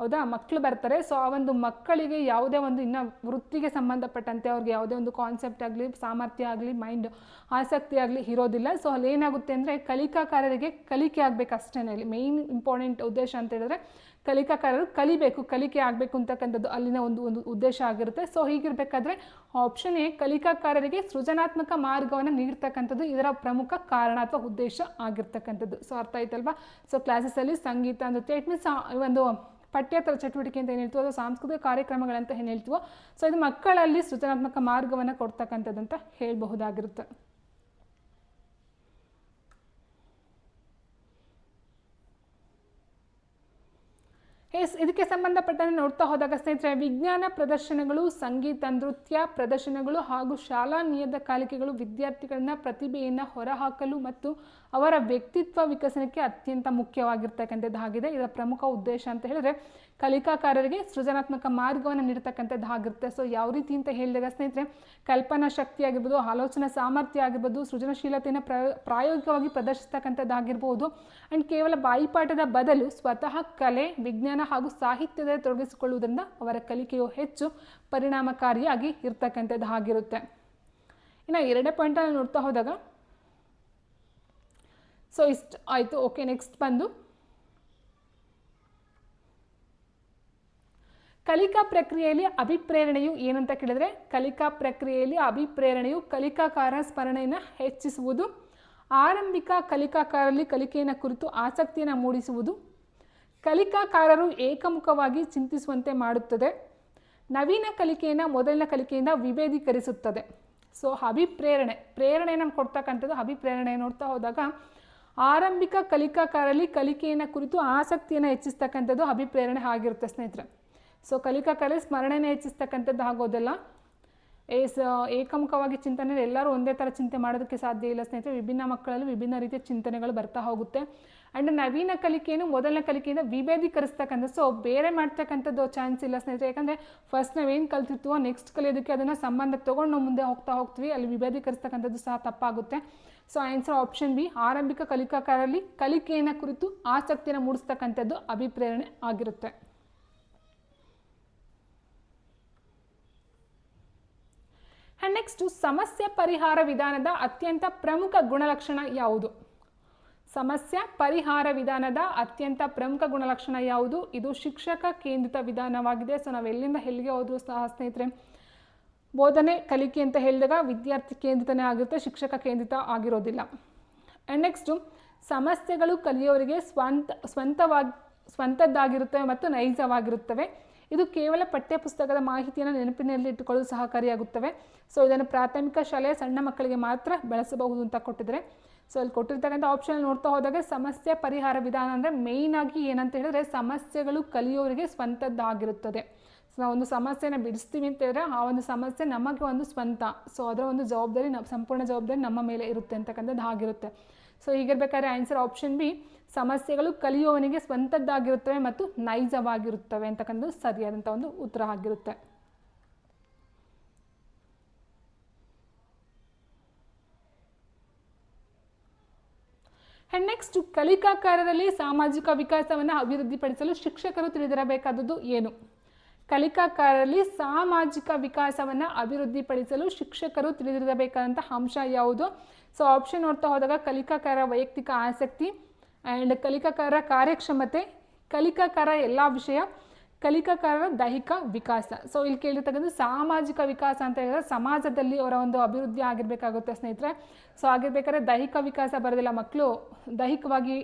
ಹೌದಾ, ಮಕ್ಕಳು ಬರ್ತಾರೆ. ಸೊ ಆ ಒಂದು ಮಕ್ಕಳಿಗೆ ಯಾವುದೇ ಒಂದು ಇನ್ನು ವೃತ್ತಿಗೆ ಸಂಬಂಧಪಟ್ಟಂತೆ ಅವ್ರಿಗೆ ಯಾವುದೇ ಒಂದು ಕಾನ್ಸೆಪ್ಟ್ ಆಗಲಿ, ಸಾಮರ್ಥ್ಯ ಆಗಲಿ, ಮೈಂಡ್ ಆಸಕ್ತಿ ಆಗಲಿ ಇರೋದಿಲ್ಲ. ಸೊ ಅಲ್ಲಿ ಏನಾಗುತ್ತೆ ಅಂದರೆ ಕಲಿಕಾಕಾರರಿಗೆ ಕಲಿಕೆ ಆಗಬೇಕು ಅಷ್ಟೇ. ಇಲ್ಲಿ ಮೇಯ್ನ್ ಇಂಪಾರ್ಟೆಂಟ್ ಉದ್ದೇಶ ಅಂತ ಹೇಳಿದ್ರೆ ಕಲಿಕಾಕಾರರು ಕಲಿಕೆ ಆಗಬೇಕು ಅಂತಕ್ಕಂಥದ್ದು ಅಲ್ಲಿನ ಒಂದು ಉದ್ದೇಶ ಆಗಿರುತ್ತೆ. ಸೊ ಹೀಗಿರಬೇಕಾದ್ರೆ ಆಪ್ಷನ್ ಎ ಕಲಿಕಾಕಾರರಿಗೆ ಸೃಜನಾತ್ಮಕ ಮಾರ್ಗವನ್ನು ನೀಡ್ತಕ್ಕಂಥದ್ದು ಇದರ ಪ್ರಮುಖ ಕಾರಣ ಅಥವಾ ಉದ್ದೇಶ ಆಗಿರ್ತಕ್ಕಂಥದ್ದು. ಸೊ ಅರ್ಥ ಆಯ್ತಲ್ವಾ? ಸೊ ಕ್ಲಾಸಸ್ಸಲ್ಲಿ ಸಂಗೀತ ನೃತ್ಯ ಇಟ್ ಮೀನ್ಸ್ ಒಂದು ಪಠ್ಯೇತರ ಚಟುವಟಿಕೆ ಅಂತ ಏನು ಹೇಳ್ತೀವೋ ಅಥವಾ ಸಾಂಸ್ಕೃತಿಕ ಕಾರ್ಯಕ್ರಮಗಳಂತ ಏನು ಹೇಳ್ತೀವೋ ಸೊ ಇದು ಮಕ್ಕಳಲ್ಲಿ ಸೃಜನಾತ್ಮಕ ಮಾರ್ಗವನ್ನು ಕೊಡ್ತಕ್ಕಂಥದ್ದಂತ ಹೇಳಬಹುದಾಗಿರುತ್ತೆ. ಇದಕ್ಕೆ ಸಂಬಂಧಪಟ್ಟಂತೆ ನೋಡ್ತಾ ಹೋದಾಗ ಸ್ನೇಹಿತರೆ ವಿಜ್ಞಾನ ಪ್ರದರ್ಶನಗಳು ಸಂಗೀತ ನೃತ್ಯ ಪ್ರದರ್ಶನಗಳು ಹಾಗೂ ಶಾಲಾ ನಿಯತಕಾಲಿಕೆಗಳು ವಿದ್ಯಾರ್ಥಿಗಳನ್ನ ಪ್ರತಿಭೆಯನ್ನು ಹೊರಹಾಕಲು ಮತ್ತು ಅವರ ವ್ಯಕ್ತಿತ್ವ ವಿಕಸನಕ್ಕೆ ಅತ್ಯಂತ ಮುಖ್ಯವಾಗಿರ್ತಕ್ಕಂಥದ್ದಾಗಿದೆ. ಇದರ ಪ್ರಮುಖ ಉದ್ದೇಶ ಅಂತ ಹೇಳಿದ್ರೆ ಕಲಿಕಾಕಾರರಿಗೆ ಸೃಜನಾತ್ಮಕ ಮಾರ್ಗವನ್ನು ನೀಡ್ತಕ್ಕಂಥದ್ದು ಆಗಿರುತ್ತೆ. ಸೊ ಯಾವ ರೀತಿ ಅಂತ ಹೇಳಿದಾಗ ಸ್ನೇಹಿತರೆ ಕಲ್ಪನಾ ಶಕ್ತಿ ಆಗಿರ್ಬೋದು, ಆಲೋಚನಾ ಸಾಮರ್ಥ್ಯ ಆಗಿರ್ಬೋದು, ಸೃಜನಶೀಲತೆಯನ್ನು ಪ್ರಾಯೋಗಿಕವಾಗಿ ಪ್ರದರ್ಶಿಸ್ತಕ್ಕಂಥದ್ದಾಗಿರ್ಬೋದು. ಆ್ಯಂಡ್ ಕೇವಲ ಬಾಯಿಪಾಠದ ಬದಲು ಸ್ವತಃ ಕಲೆ ವಿಜ್ಞಾನ ಹಾಗೂ ಸಾಹಿತ್ಯದಲ್ಲಿ ತೊಡಗಿಸಿಕೊಳ್ಳುವುದರಿಂದ ಅವರ ಕಲಿಕೆಯು ಹೆಚ್ಚು ಪರಿಣಾಮಕಾರಿಯಾಗಿ ಇರ್ತಕ್ಕಂಥದ್ದು ಆಗಿರುತ್ತೆ. ಇನ್ನು ಎರಡನೇ ಪಾಯಿಂಟನ್ನು ನೋಡ್ತಾ ಹೋದಾಗ ಸೊ ಇಷ್ಟು ಆಯಿತು. ಓಕೆ, ನೆಕ್ಸ್ಟ್ ಬಂದು ಕಲಿಕಾ ಪ್ರಕ್ರಿಯೆಯಲ್ಲಿ ಅಭಿಪ್ರೇರಣೆಯು ಏನಂತ ಕೇಳಿದರೆ, ಕಲಿಕಾ ಪ್ರಕ್ರಿಯೆಯಲ್ಲಿ ಅಭಿಪ್ರೇರಣೆಯು ಕಲಿಕಾಕಾರ ಸ್ಮರಣೆಯನ್ನು ಹೆಚ್ಚಿಸುವುದು, ಆರಂಭಿಕ ಕಲಿಕಾಕಾರರಲ್ಲಿ ಕಲಿಕೆಯನ್ನು ಕುರಿತು ಆಸಕ್ತಿಯನ್ನು ಮೂಡಿಸುವುದು, ಕಲಿಕಾಕಾರರು ಏಕಮುಖವಾಗಿ ಚಿಂತಿಸುವಂತೆ ಮಾಡುತ್ತದೆ, ನವೀನ ಕಲಿಕೆಯನ್ನು ಮೊದಲಿನ ಕಲಿಕೆಯಿಂದ ವಿಭೇದೀಕರಿಸುತ್ತದೆ. ಸೊ ಪ್ರೇರಣೆಯನ್ನು ಕೊಡ್ತಕ್ಕಂಥದ್ದು ಅಭಿಪ್ರೇರಣೆ ನೋಡ್ತಾ ಹೋದಾಗ ಆರಂಭಿಕ ಕಲಿಕಾಕಾರರಲ್ಲಿ ಕಲಿಕೆಯನ್ನು ಕುರಿತು ಆಸಕ್ತಿಯನ್ನು ಹೆಚ್ಚಿಸ್ತಕ್ಕಂಥದ್ದು ಅಭಿಪ್ರೇರಣೆ ಆಗಿರುತ್ತೆ ಸ್ನೇಹಿತರೆ. ಸೊ ಕಲಿಕಾಕಾರರಲ್ಲಿ ಸ್ಮರಣೆಯನ್ನು ಹೆಚ್ಚಿಸ್ತಕ್ಕಂಥದ್ದು ಆಗೋದಲ್ಲ. ಏಕಮುಖವಾಗಿ ಚಿಂತನೆ ಎಲ್ಲರೂ ಒಂದೇ ಥರ ಚಿಂತೆ ಮಾಡೋದಕ್ಕೆ ಸಾಧ್ಯ ಇಲ್ಲ ಸ್ನೇಹಿತರೆ. ವಿಭಿನ್ನ ಮಕ್ಕಳಲ್ಲಿ ವಿಭಿನ್ನ ರೀತಿಯ ಚಿಂತನೆಗಳು ಬರ್ತಾ ಹೋಗುತ್ತೆ. ಆ್ಯಂಡ್ ನವೀನ ಕಲಿಕೆಯನ್ನು ಮೊದಲನೇ ಕಲಿಕೆಯಿಂದ ವಿಭೇದೀಕರಿಸ್ತಕ್ಕಂಥದ್ದು. ಸೊ ಬೇರೆ ಮಾಡ್ತಕ್ಕಂಥದ್ದು ಚಾನ್ಸ್ ಇಲ್ಲ ಸ್ನೇಹಿತರೆ. ಯಾಕಂದರೆ ಫಸ್ಟ್ ನಾವೇನು ಕಲ್ತಿರ್ತೀವೋ ನೆಕ್ಸ್ಟ್ ಕಲಿಯೋದಕ್ಕೆ ಅದನ್ನು ಸಂಬಂಧ ತೊಗೊಂಡು ನಾವು ಮುಂದೆ ಹೋಗ್ತೀವಿ, ಅಲ್ಲಿ ವಿಭೇದೀಕರಿಸ್ತಕ್ಕಂಥದ್ದು ಸಹ ತಪ್ಪಾಗುತ್ತೆ. ಸೊ ಆನ್ಸರ್ ಆಪ್ಷನ್ ಬಿ, ಆರಂಭಿಕ ಕಲಿಕಾಕಾರರಲ್ಲಿ ಕಲಿಕೆಯನ್ನು ಕುರಿತು ಆಸಕ್ತಿಯನ್ನು ಮೂಡಿಸ್ತಕ್ಕಂಥದ್ದು ಅಭಿಪ್ರೇರಣೆ ಆಗಿರುತ್ತೆ. ಆ್ಯಂಡ್ ನೆಕ್ಸ್ಟು ಸಮಸ್ಯೆ ಪರಿಹಾರ ವಿಧಾನದ ಅತ್ಯಂತ ಪ್ರಮುಖ ಗುಣಲಕ್ಷಣ ಯಾವುದು? ಸಮಸ್ಯೆ ಪರಿಹಾರ ವಿಧಾನದ ಅತ್ಯಂತ ಪ್ರಮುಖ ಗುಣಲಕ್ಷಣ ಯಾವುದು? ಇದು ಶಿಕ್ಷಕ ಕೇಂದ್ರಿತ ವಿಧಾನವಾಗಿದೆ. ಸೊ ನಾವು ಎಲ್ಲಿಂದ ಎಲ್ಲಿಗೆ ಹೋದರೂ ಸಹ ಸ್ನೇಹಿತರೆ ಬೋಧನೆ ಕಲಿಕೆ ಅಂತ ಹೇಳಿದಾಗ ವಿದ್ಯಾರ್ಥಿ ಕೇಂದ್ರಿತನೇ ಆಗಿರುತ್ತೆ, ಶಿಕ್ಷಕ ಕೇಂದ್ರಿತ ಆಗಿರೋದಿಲ್ಲ. ಆ್ಯಂಡ್ ನೆಕ್ಸ್ಟು ಸಮಸ್ಯೆಗಳು ಕಲಿಯೋರಿಗೆ ಸ್ವಂತದ್ದಾಗಿರುತ್ತವೆ ಮತ್ತು ನೈಜವಾಗಿರುತ್ತವೆ. ಇದು ಕೇವಲ ಪಠ್ಯಪುಸ್ತಕದ ಮಾಹಿತಿಯನ್ನು ನೆನಪಿನಲ್ಲಿ ಇಟ್ಟುಕೊಳ್ಳಲು ಸಹಕಾರಿಯಾಗುತ್ತವೆ. ಸೊ ಇದನ್ನು ಪ್ರಾಥಮಿಕ ಶಾಲೆಯ ಸಣ್ಣ ಮಕ್ಕಳಿಗೆ ಮಾತ್ರ ಬಳಸಬಹುದು ಅಂತ ಕೊಟ್ಟಿದ್ದಾರೆ. ಸೊ ಅಲ್ಲಿ ಕೊಟ್ಟಿರ್ತಕ್ಕಂಥ ಆಪ್ಷನ್ ನೋಡ್ತಾ ಹೋದಾಗ ಸಮಸ್ಯೆ ಪರಿಹಾರ ವಿಧಾನ ಅಂದರೆ ಮೇಯ್ನ್ ಆಗಿ ಏನಂತ ಹೇಳಿದ್ರೆ ಸಮಸ್ಯೆಗಳು ಕಲಿಯೋರಿಗೆ ಸ್ವಂತದ್ದಾಗಿರುತ್ತದೆ. ಸೊ ನಾವು ಒಂದು ಸಮಸ್ಯೆನ ಬಿಡಿಸ್ತೀವಿ ಅಂತ ಹೇಳಿದ್ರೆ ಆ ಒಂದು ಸಮಸ್ಯೆ ನಮಗೆ ಒಂದು ಸ್ವಂತ. ಸೊ ಅದರ ಒಂದು ಜವಾಬ್ದಾರಿ ಸಂಪೂರ್ಣ ಜವಾಬ್ದಾರಿ ನಮ್ಮ ಮೇಲೆ ಇರುತ್ತೆ ಅಂತಕ್ಕಂಥದ್ದು ಆಗಿರುತ್ತೆ. ಸೊ ಹೀಗಿರ್ಬೇಕಾದ್ರೆ ಆನ್ಸರ್ ಆಪ್ಷನ್ ಬಿ, ಸಮಸ್ಯೆಗಳು ಕಲಿಯುವವನಿಗೆ ಸ್ವಂತದ್ದಾಗಿರುತ್ತವೆ ಮತ್ತು ನೈಜವಾಗಿರುತ್ತವೆ ಅಂತಕ್ಕಂಥದ್ದು ಸರಿಯಾದಂಥ ಒಂದು ಉತ್ತರ ಆಗಿರುತ್ತೆ. ಆ್ಯಂಡ್ ನೆಕ್ಸ್ಟ್, ಕಲಿಕಾಕಾರರಲ್ಲಿ ಸಾಮಾಜಿಕ ವಿಕಾಸವನ್ನು ಅಭಿವೃದ್ಧಿಪಡಿಸಲು ಶಿಕ್ಷಕರು ತಿಳಿದಿರಬೇಕಾದದ್ದು ಏನು? ಕಲಿಕಾಕಾರರಲ್ಲಿ ಸಾಮಾಜಿಕ ವಿಕಾಸವನ್ನು ಅಭಿವೃದ್ಧಿಪಡಿಸಲು ಶಿಕ್ಷಕರು ತಿಳಿದಿರಬೇಕಾದಂಥ ಅಂಶ ಯಾವುದು? ಸೊ ಆಪ್ಷನ್ ನೋಡ್ತಾ ಹೋದಾಗ ಕಲಿಕಾಕಾರ ವೈಯಕ್ತಿಕ ಆಸಕ್ತಿ, ಆ್ಯಂಡ್ ಕಲಿಕಾಕಾರ ಕಾರ್ಯಕ್ಷಮತೆ, ಕಲಿಕಾಕಾರ ಎಲ್ಲ ವಿಷಯ, ಕಲಿಕಾಕಾರರ ದೈಹಿಕ ವಿಕಾಸ. ಸೊ ಇಲ್ಲಿ ಕೇಳಿರ್ತಕ್ಕಂಥ ಸಾಮಾಜಿಕ ವಿಕಾಸ ಅಂತ ಹೇಳಿದ್ರೆ ಸಮಾಜದಲ್ಲಿ ಅವರ ಒಂದು ಅಭಿವೃದ್ಧಿ ಆಗಿರಬೇಕಾಗುತ್ತೆ ಸ್ನೇಹಿತರೆ. ಸೊ ಆಗಿರ್ಬೇಕಾದ್ರೆ ದೈಹಿಕ ವಿಕಾಸ ಬರೋದಿಲ್ಲ. ಮಕ್ಕಳು ದೈಹಿಕವಾಗಿ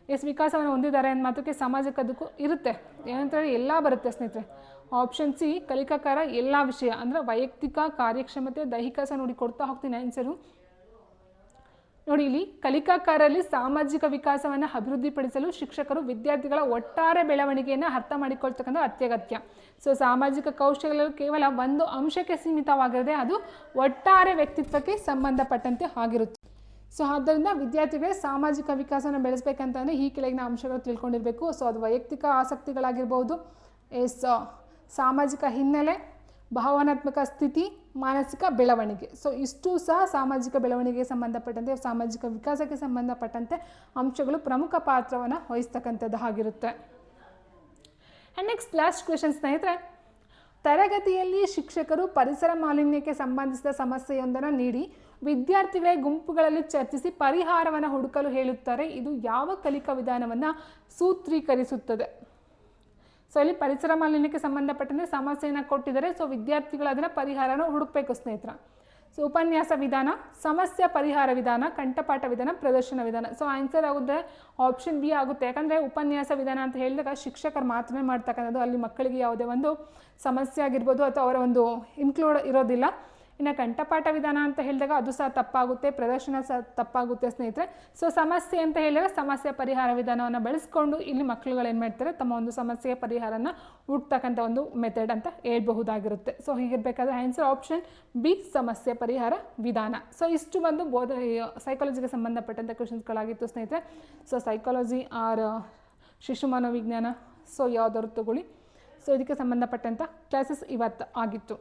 ಎಷ್ಟು ವಿಕಾಸವನ್ನು ಹೊಂದಿದ್ದಾರೆ ಅನ್ನೋ ಮಾತಕ್ಕೆ ಸಮಾಜಕ್ಕೆ ಅದಕ್ಕೂ ಇರುತ್ತೆ. ಏನಂತೇಳಿ ಎಲ್ಲ ಬರುತ್ತೆ ಸ್ನೇಹಿತರೆ. ಆಪ್ಷನ್ ಸಿ, ಕಲಿಕಾಕಾರ ಎಲ್ಲ ವಿಷಯ ಅಂದರೆ ವೈಯಕ್ತಿಕ ಕಾರ್ಯಕ್ಷಮತೆ ದೈಹಿಕ ಸಹ ನೋಡಿ ಕೊಡ್ತಾ ಹೋಗ್ತೀನಿ ಆನ್ಸರು. ನೋಡಿ ಇಲ್ಲಿ ಕಲಿಕಾಕಾರರಲ್ಲಿ ಸಾಮಾಜಿಕ ವಿಕಾಸವನ್ನು ಅಭಿವೃದ್ಧಿಪಡಿಸಲು ಶಿಕ್ಷಕರು ವಿದ್ಯಾರ್ಥಿಗಳ ಒಟ್ಟಾರೆ ಬೆಳವಣಿಗೆಯನ್ನು ಅರ್ಥ ಮಾಡಿಕೊಳ್ತಕ್ಕಂಥ ಅತ್ಯಗತ್ಯ. ಸೊ ಸಾಮಾಜಿಕ ಕೌಶಲ್ಯಗಳು ಕೇವಲ ಒಂದು ಅಂಶಕ್ಕೆ ಸೀಮಿತವಾಗಿರದೆ ಅದು ಒಟ್ಟಾರೆ ವ್ಯಕ್ತಿತ್ವಕ್ಕೆ ಸಂಬಂಧಪಟ್ಟಂತೆ ಆಗಿರುತ್ತೆ. ಸೊ ಆದ್ದರಿಂದ ವಿದ್ಯಾರ್ಥಿಗಳೇ ಸಾಮಾಜಿಕ ವಿಕಾಸನ ಬೆಳೆಸಬೇಕಂತಂದರೆ ಈ ಕೆಳಗಿನ ಅಂಶಗಳು ತಿಳ್ಕೊಂಡಿರಬೇಕು. ಸೊ ಅದು ವೈಯಕ್ತಿಕ ಆಸಕ್ತಿಗಳಾಗಿರ್ಬೋದು, ಸಾಮಾಜಿಕ ಹಿನ್ನೆಲೆ, ಭಾವನಾತ್ಮಕ ಸ್ಥಿತಿ, ಮಾನಸಿಕ ಬೆಳವಣಿಗೆ. ಸೊ ಇಷ್ಟು ಸಹ ಸಾಮಾಜಿಕ ಬೆಳವಣಿಗೆಗೆ ಸಂಬಂಧಪಟ್ಟಂತೆ ಸಾಮಾಜಿಕ ವಿಕಾಸಕ್ಕೆ ಸಂಬಂಧಪಟ್ಟಂತೆ ಅಂಶಗಳು ಪ್ರಮುಖ ಪಾತ್ರವನ್ನು ವಹಿಸ್ತಕ್ಕಂಥದ್ದು ಆಗಿರುತ್ತೆ. ಆ್ಯಂಡ್ ನೆಕ್ಸ್ಟ್ ಲಾಸ್ಟ್ ಕ್ವೆಶನ್ ಸ್ನೇಹಿತರೆ, ತರಗತಿಯಲ್ಲಿ ಶಿಕ್ಷಕರು ಪರಿಸರ ಮಾಲಿನ್ಯಕ್ಕೆ ಸಂಬಂಧಿಸಿದ ಸಮಸ್ಯೆಯೊಂದನ್ನು ನೀಡಿ ವಿದ್ಯಾರ್ಥಿಗಳೇ ಗುಂಪುಗಳಲ್ಲಿ ಚರ್ಚಿಸಿ ಪರಿಹಾರವನ್ನು ಹುಡುಕಲು ಹೇಳುತ್ತಾರೆ. ಇದು ಯಾವ ಕಲಿಕಾ ವಿಧಾನವನ್ನು ಸೂತ್ರೀಕರಿಸುತ್ತದೆ? ಸೊ ಇಲ್ಲಿ ಪರಿಸರ ಮಾಲಿನ್ಯಕ್ಕೆ ಸಂಬಂಧಪಟ್ಟಂತೆ ಸಮಸ್ಯೆಯನ್ನು ಕೊಟ್ಟಿದ್ದಾರೆ. ಸೊ ವಿದ್ಯಾರ್ಥಿಗಳು ಅದನ್ನು ಪರಿಹಾರನ ಹುಡುಕಬೇಕು ಸ್ನೇಹಿತರ. ಸೊ ಉಪನ್ಯಾಸ ವಿಧಾನ, ಸಮಸ್ಯೆ ಪರಿಹಾರ ವಿಧಾನ, ಕಂಠಪಾಠ ವಿಧಾನ, ಪ್ರದರ್ಶನ ವಿಧಾನ. ಸೊ ಆನ್ಸರ್ ಆಗುತ್ತೆ ಆಪ್ಷನ್ ಬಿ ಆಗುತ್ತೆ. ಯಾಕಂದರೆ ಉಪನ್ಯಾಸ ವಿಧಾನ ಅಂತ ಹೇಳಿದಾಗ ಶಿಕ್ಷಕರು ಮಾತ್ರನೇ ಮಾಡ್ತಕ್ಕಂಥದ್ದು. ಅಲ್ಲಿ ಮಕ್ಕಳಿಗೆ ಯಾವುದೇ ಒಂದು ಸಮಸ್ಯೆ ಆಗಿರ್ಬೋದು ಅಥವಾ ಅವರ ಒಂದು ಇನ್ಕ್ಲೂಡ್ ಇರೋದಿಲ್ಲ. ಇನ್ನು ಕಂಠಪಾಠ ವಿಧಾನ ಅಂತ ಹೇಳಿದಾಗ ಅದು ಸಹ ತಪ್ಪಾಗುತ್ತೆ, ಪ್ರದರ್ಶನ ಸಹ ತಪ್ಪಾಗುತ್ತೆ ಸ್ನೇಹಿತರೆ. ಸೊ ಸಮಸ್ಯೆ ಅಂತ ಹೇಳಿದಾಗ ಸಮಸ್ಯೆ ಪರಿಹಾರ ವಿಧಾನವನ್ನು ಬಳಸ್ಕೊಂಡು ಇಲ್ಲಿ ಮಕ್ಕಳುಗಳು ಏನು ಮಾಡ್ತಾರೆ, ತಮ್ಮ ಒಂದು ಸಮಸ್ಯೆಯ ಪರಿಹಾರನ ಹುಡ್ತಕ್ಕಂಥ ಒಂದು ಮೆಥಡ್ ಅಂತ ಹೇಳ್ಬಹುದಾಗಿರುತ್ತೆ. ಸೊ ಹೀಗಿರಬೇಕಾದ್ರೆ ಆನ್ಸರ್ ಆಪ್ಷನ್ ಬಿ, ಸಮಸ್ಯೆ ಪರಿಹಾರ ವಿಧಾನ. ಸೊ ಇಷ್ಟು ಒಂದು ಸೈಕಾಲಜಿಗೆ ಸಂಬಂಧಪಟ್ಟಂಥ ಕ್ವೆಶನ್ಸ್ಗಳಾಗಿತ್ತು ಸ್ನೇಹಿತರೆ. ಸೊ ಸೈಕಾಲಜಿ ಆರ್ ಶಿಶು ಮನೋವಿಜ್ಞಾನ, ಸೊ ಯಾವುದಾದ್ರು ತಗೊಳ್ಳಿ. ಸೊ ಇದಕ್ಕೆ ಸಂಬಂಧಪಟ್ಟಂಥ ಕ್ಲಾಸಸ್ ಇವತ್ತು ಆಗಿತ್ತು.